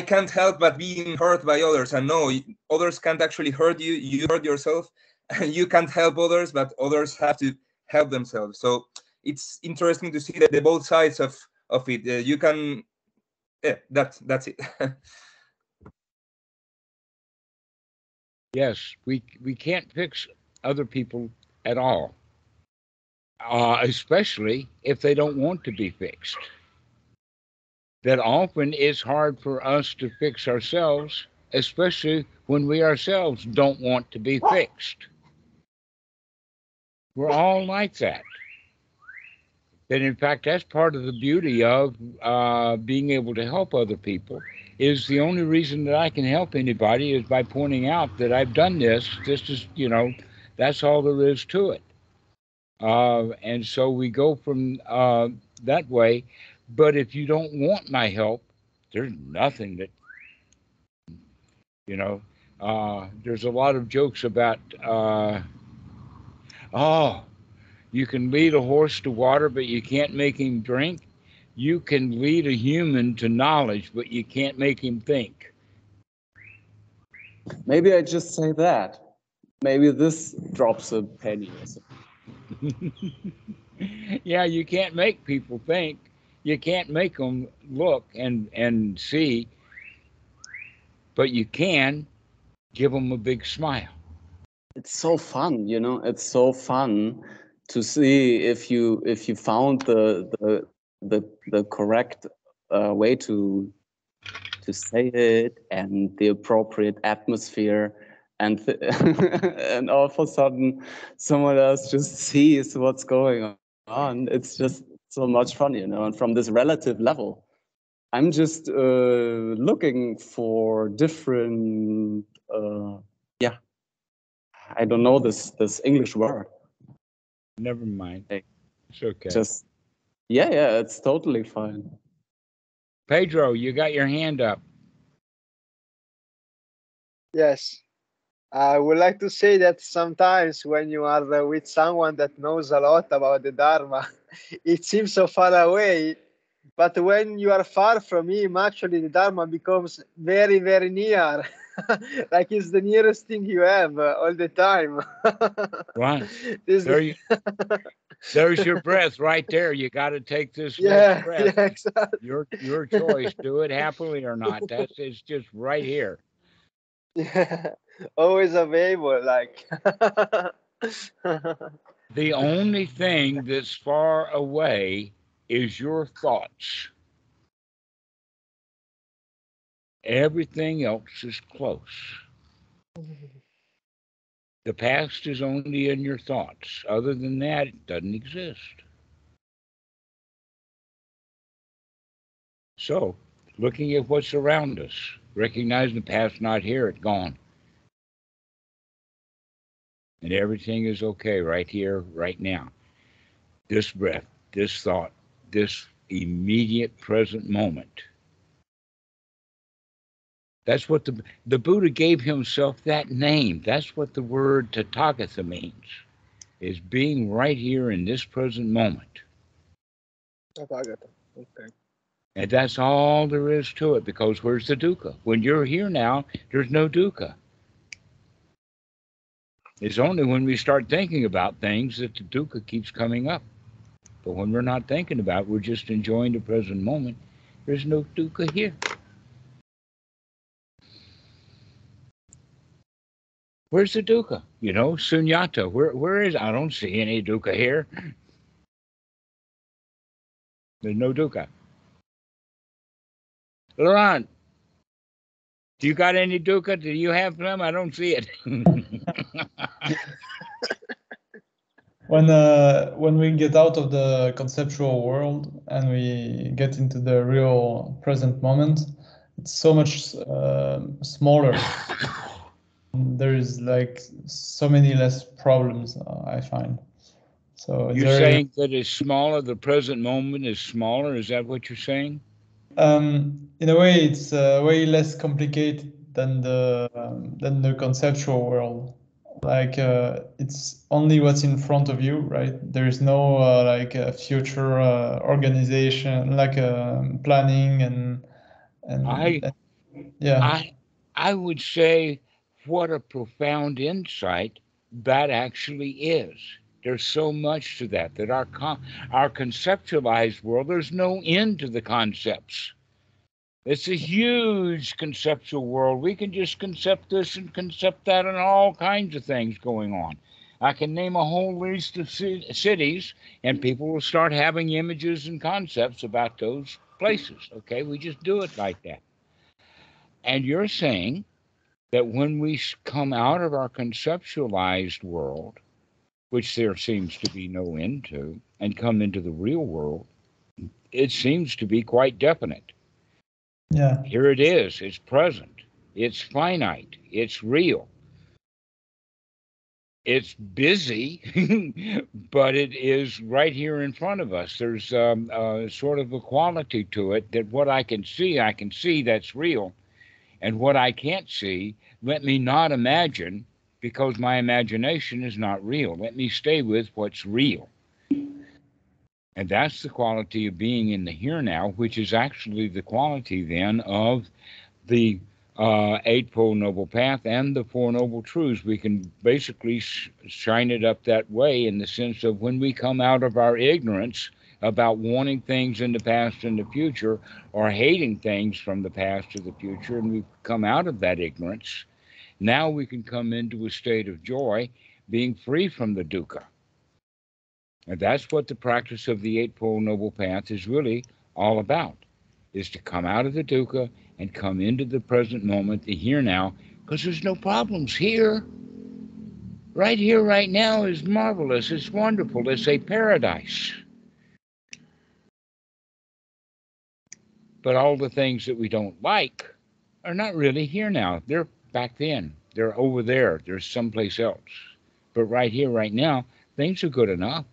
can't help but being hurt by others. And no, others can't actually hurt you. You hurt yourself. And you can't help others, but others have to help themselves. So it's interesting to see that the both sides of it. You can, that's it. Yes, we can't fix other people at all, especially if they don't want to be fixed. That often it's hard for us to fix ourselves, especially when we ourselves don't want to be fixed. We're all like that. And in fact, that's part of the beauty of being able to help other people. Is the only reason that I can help anybody is by pointing out that I've done this. This is, that's all there is to it. And so we go from that way. But if you don't want my help, there's nothing that, there's a lot of jokes about, you can lead a horse to water, but you can't make him drink. You can lead a human to knowledge, but you can't make him think. Maybe I just say that. Maybe this drops a penny or something. Yeah, you can't make people think. You can't make them look and see, but you can give them a big smile. It's so fun, It's so fun to see if you found the correct way to say it and the appropriate atmosphere, and and all of a sudden someone else just sees what's going on. It's just so much fun, And from this relative level, I'm just looking for different. I don't know this English word. Never mind. It's okay. Just yeah, it's totally fine. Pedro, you got your hand up. Yes. I would like to say that sometimes when you are with someone that knows a lot about the Dharma, it seems so far away. But when you are far from him, actually the Dharma becomes very, very near. Like it's the nearest thing you have all the time. Right. There's your breath right there. You got to take this next breath. Yeah, exactly. Your choice. Do it happily or not. It's just right here. Yeah, always available. Like the only thing that's far away is your thoughts. Everything else is close. The past is only in your thoughts. Other than that, it doesn't exist. So, looking at what's around us, recognizing the past not here, it's gone. And everything is okay right here, right now. This breath, this thought, this immediate present moment. That's what the Buddha gave himself that name. That's what the word Tathagata means, is being right here in this present moment. Tathagata. Okay. And that's all there is to it, because where's the dukkha? When you're here now, there's no dukkha. It's only when we start thinking about things that the dukkha keeps coming up. But when we're not thinking about it, we're just enjoying the present moment, there's no dukkha here. Where's the dukkha? Sunyata. Where is? I don't see any dukkha here. There's no dukkha. Laurent, do you got any dukkha? Do you have some? I don't see it. When we get out of the conceptual world and we get into the real present moment, it's so much smaller. There is like so many less problems, I find. So you're saying that it's smaller, the present moment is smaller? Is that what you're saying? In a way, it's way less complicated than the conceptual world. Like it's only what's in front of you, right? There's no like a future organization, like planning and yeah. I would say what a profound insight that actually is. There's so much to that our conceptualized world, there's no end to the concepts. It's a huge conceptual world. We can just concept this and concept that and all kinds of things going on. I can name a whole list of cities, and people will start having images and concepts about those places. Okay, we just do it like that. And you're saying that when we come out of our conceptualized world, which there seems to be no end to, and come into the real world, it seems to be quite definite. Yeah. Here it is. It's present. It's finite. It's real. It's busy, but it is right here in front of us. There's sort of a quality to it that what I can see that's real. And what I can't see, let me not imagine, because my imagination is not real. Let me stay with what's real. And that's the quality of being in the here now, which is actually the quality then of the Eightfold Noble Path and the Four Noble Truths. We can basically shine it up that way in the sense of when we come out of our ignorance about wanting things in the past and the future, or hating things from the past to the future, and we come out of that ignorance, now we can come into a state of joy, being free from the dukkha. And that's what the practice of the Eightfold Noble Path is really all about, is to come out of the dukkha and come into the present moment, the here now, because there's no problems here. Right here, right now is marvelous. It's wonderful. It's a paradise. But all the things that we don't like are not really here now. They're back then. They're over there. They're someplace else. But right here, right now, things are good enough.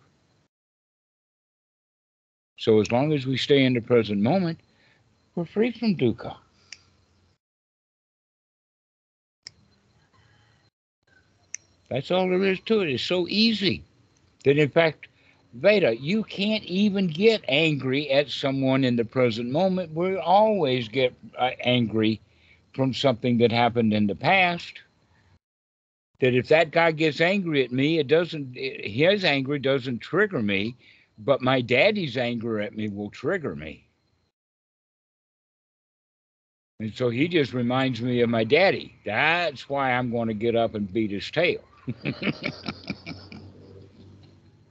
So as long as we stay in the present moment, we're free from dukkha. That's all there is to it. It's so easy that, in fact, Veda, you can't even get angry at someone in the present moment. We always get angry from something that happened in the past. That if that guy gets angry at me, his anger doesn't trigger me, but my daddy's anger at me will trigger me. And so he just reminds me of my daddy. That's why I'm going to get up and beat his tail.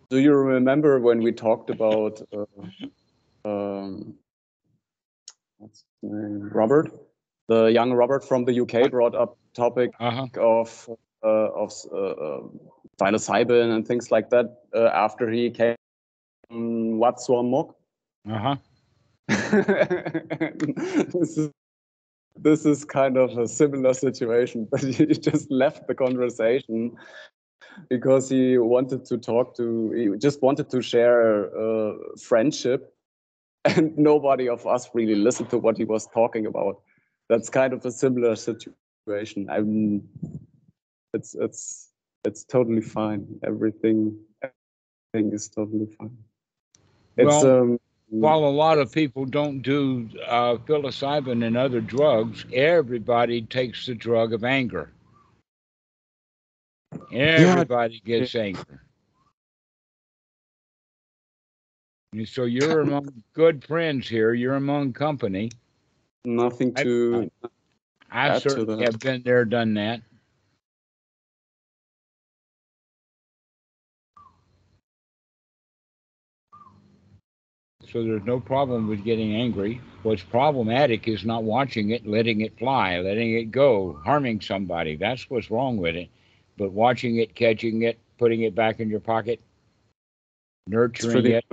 Do you remember when we talked about what's his name? Robert, the young Robert from the UK brought up topic of psilocybin and things like that after he came from Wat Suan Mok. This is kind of a similar situation, but he just left the conversation because he wanted to share friendship, and nobody of us really listened to what he was talking about. That's kind of a similar situation. It's totally fine. Everything is totally fine. Well, while a lot of people don't do psilocybin and other drugs, everybody takes the drug of anger. Everybody gets angry. And so you're among good friends here. You're among company. Nothing to I certainly have been there, done that. So there's no problem with getting angry. What's problematic is not watching it, letting it fly, letting it go, harming somebody. That's what's wrong with it. But watching it, catching it, putting it back in your pocket, nurturing it.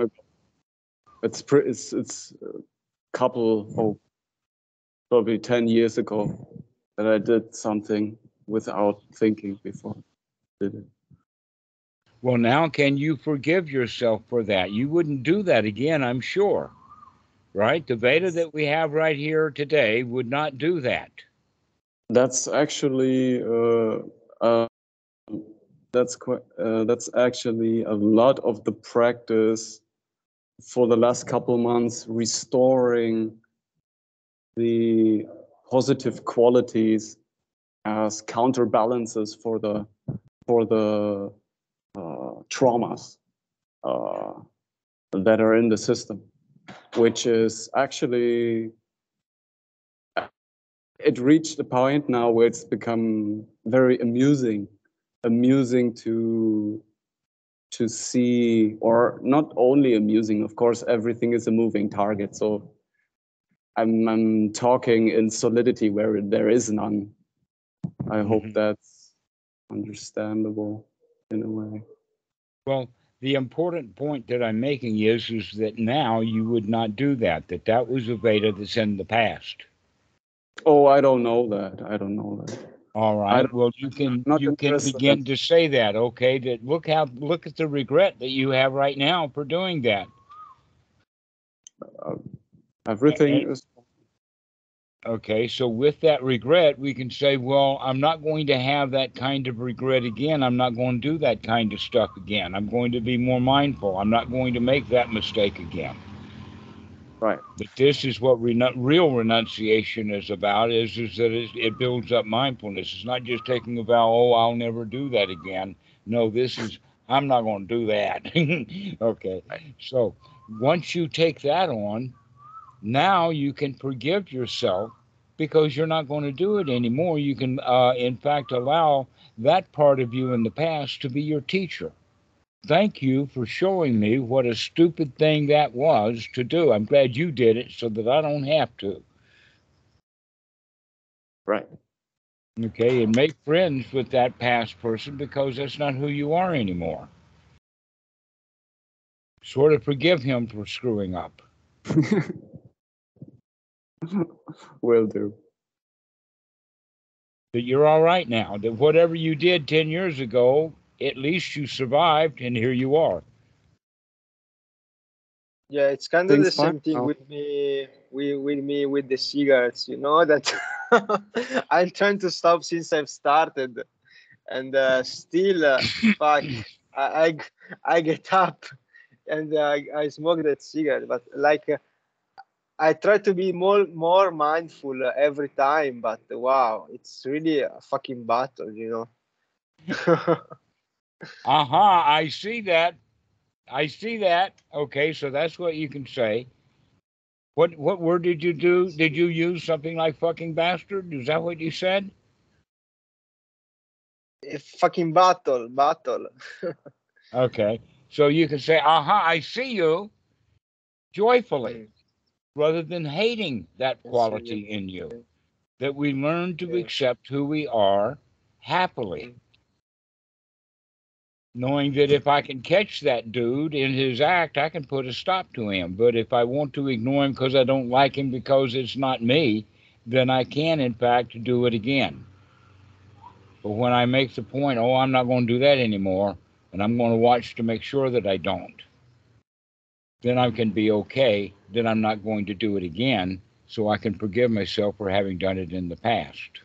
It's a couple, probably 10 years ago that I did something without thinking before I did it. Well, now can you forgive yourself for that? You wouldn't do that again, I'm sure. Right? The Veda that we have right here today would not do that. That's actually that's actually a lot of the practice for the last couple months, restoring the positive qualities as counterbalances for the traumas that are in the system, which is actually, it reached a point now where it's become very amusing to see, or not only amusing, of course, everything is a moving target. So I'm talking in solidity where there is none. I hope that's understandable in a way. Well, the important point that I'm making is that now you would not do that. That was a Veda that's in the past. Oh, I don't know that. I don't know that. All right. Well, you can not interested begin to say that. Okay. That look at the regret that you have right now for doing that. Everything is. Okay, so with that regret, we can say, well, I'm not going to have that kind of regret again. I'm not going to do that kind of stuff again. I'm going to be more mindful. I'm not going to make that mistake again. Right. But this is what real renunciation is about, is that it builds up mindfulness. It's not just taking a vow, oh, I'll never do that again. No, this is, I'm not going to do that. Okay, so once you take that on, now you can forgive yourself because you're not going to do it anymore. You can, in fact, allow that part of you in the past to be your teacher. Thank you for showing me what a stupid thing that was to do. I'm glad you did it so that I don't have to. Right. Okay, and make friends with that past person because that's not who you are anymore. Sort of forgive him for screwing up. Will do. That you're all right now. That whatever you did 10 years ago, at least you survived, and here you are. Yeah, it's kind of Things the same fine thing now. with me. With me with the cigarettes. You know that I'm trying to stop since I've started, and still, fuck, I, I I get up and I smoke that cigarette. But like I try to be more mindful every time. But wow, it's really a fucking battle, you know. Aha, I see that. I see that. Okay, so that's what you can say. What word did you do? Did you use something like fucking bastard? Is that what you said? A fucking battle. Okay. So you can say, aha, I see you joyfully, Mm, rather than hating that I see you. quality in you. That we learn to Yeah. accept who we are happily. Mm. Knowing that if I can catch that dude in his act, I can put a stop to him. But if I want to ignore him because I don't like him because it's not me, then I can, in fact, do it again. But when I make the point, oh, I'm not going to do that anymore, and I'm going to watch to make sure that I don't, then I can be okay that I'm not going to do it again, so I can forgive myself for having done it in the past.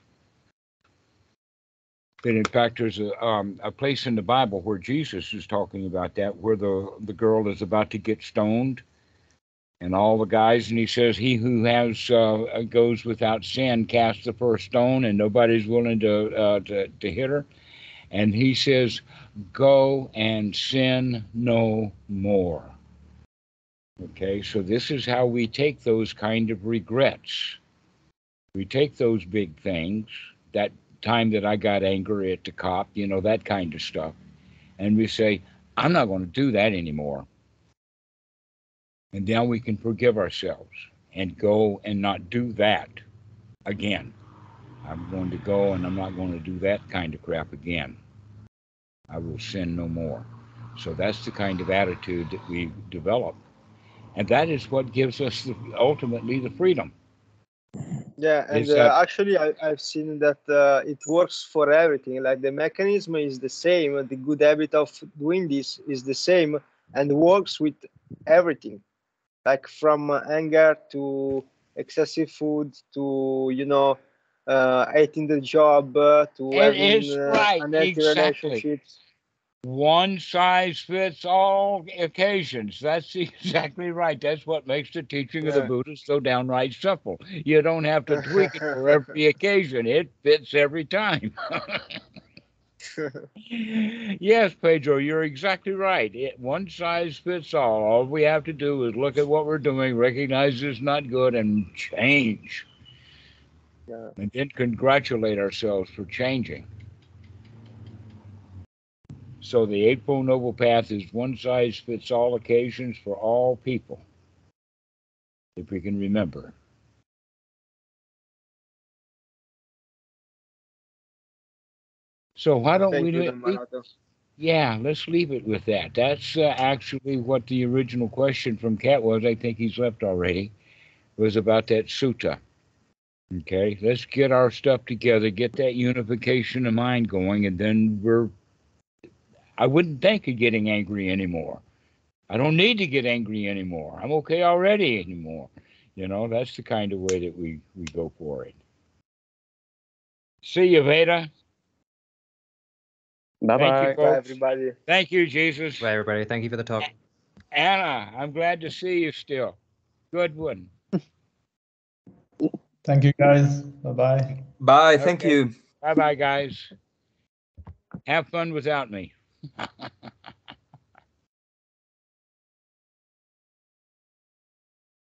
That in fact, there's a place in the Bible where Jesus is talking about that, where the girl is about to get stoned, and all the guys, and he says, "He who has goes without sin casts the first stone," and nobody's willing to hit her. And he says, "Go and sin no more." Okay, so this is how we take those kind of regrets. We take those big things, that time that I got angry at the cop, that kind of stuff, and we say, I'm not going to do that anymore. And now we can forgive ourselves and go and not do that again. I'm going to go and I'm not going to do that kind of crap again. I will sin no more. So that's the kind of attitude that we develop. And that is what gives us ultimately the freedom. Yeah, and Is that actually, I've seen that it works for everything. Like the mechanism is the same, the good habit of doing this is the same, and works with everything. Like from anger to excessive food to hating the job to it having is right, unhealthy exactly. relationships. One size fits all occasions. That's exactly right. That's what makes the teaching of the Yeah. Buddha so downright simple. You don't have to tweak it for every occasion. It fits every time. Yes, Pedro, you're exactly right. One size fits all. All we have to do is look at what we're doing, recognize it's not good, and change. Yeah. And then congratulate ourselves for changing. So the Eightfold Noble Path is one size fits all occasions for all people, if we can remember. So why don't we Thank you, do it? Dhammarato. Yeah, let's leave it with that. That's actually what the original question from Kat was. I think he's left already. Was about that sutta. Okay, let's get our stuff together, get that unification of mind going, and then I wouldn't think of getting angry anymore. I don't need to get angry anymore. I'm okay already anymore. That's the kind of way that we go for it. See you, Veda. Bye Thank you, bye. Bye, folks. everybody. Thank you, Jesus. Bye, everybody. Thank you for the talk. Anna, I'm glad to see you still. Good one. Thank you, guys. Bye-bye. Bye. Thank Okay. you. Bye-bye, guys. Have fun without me.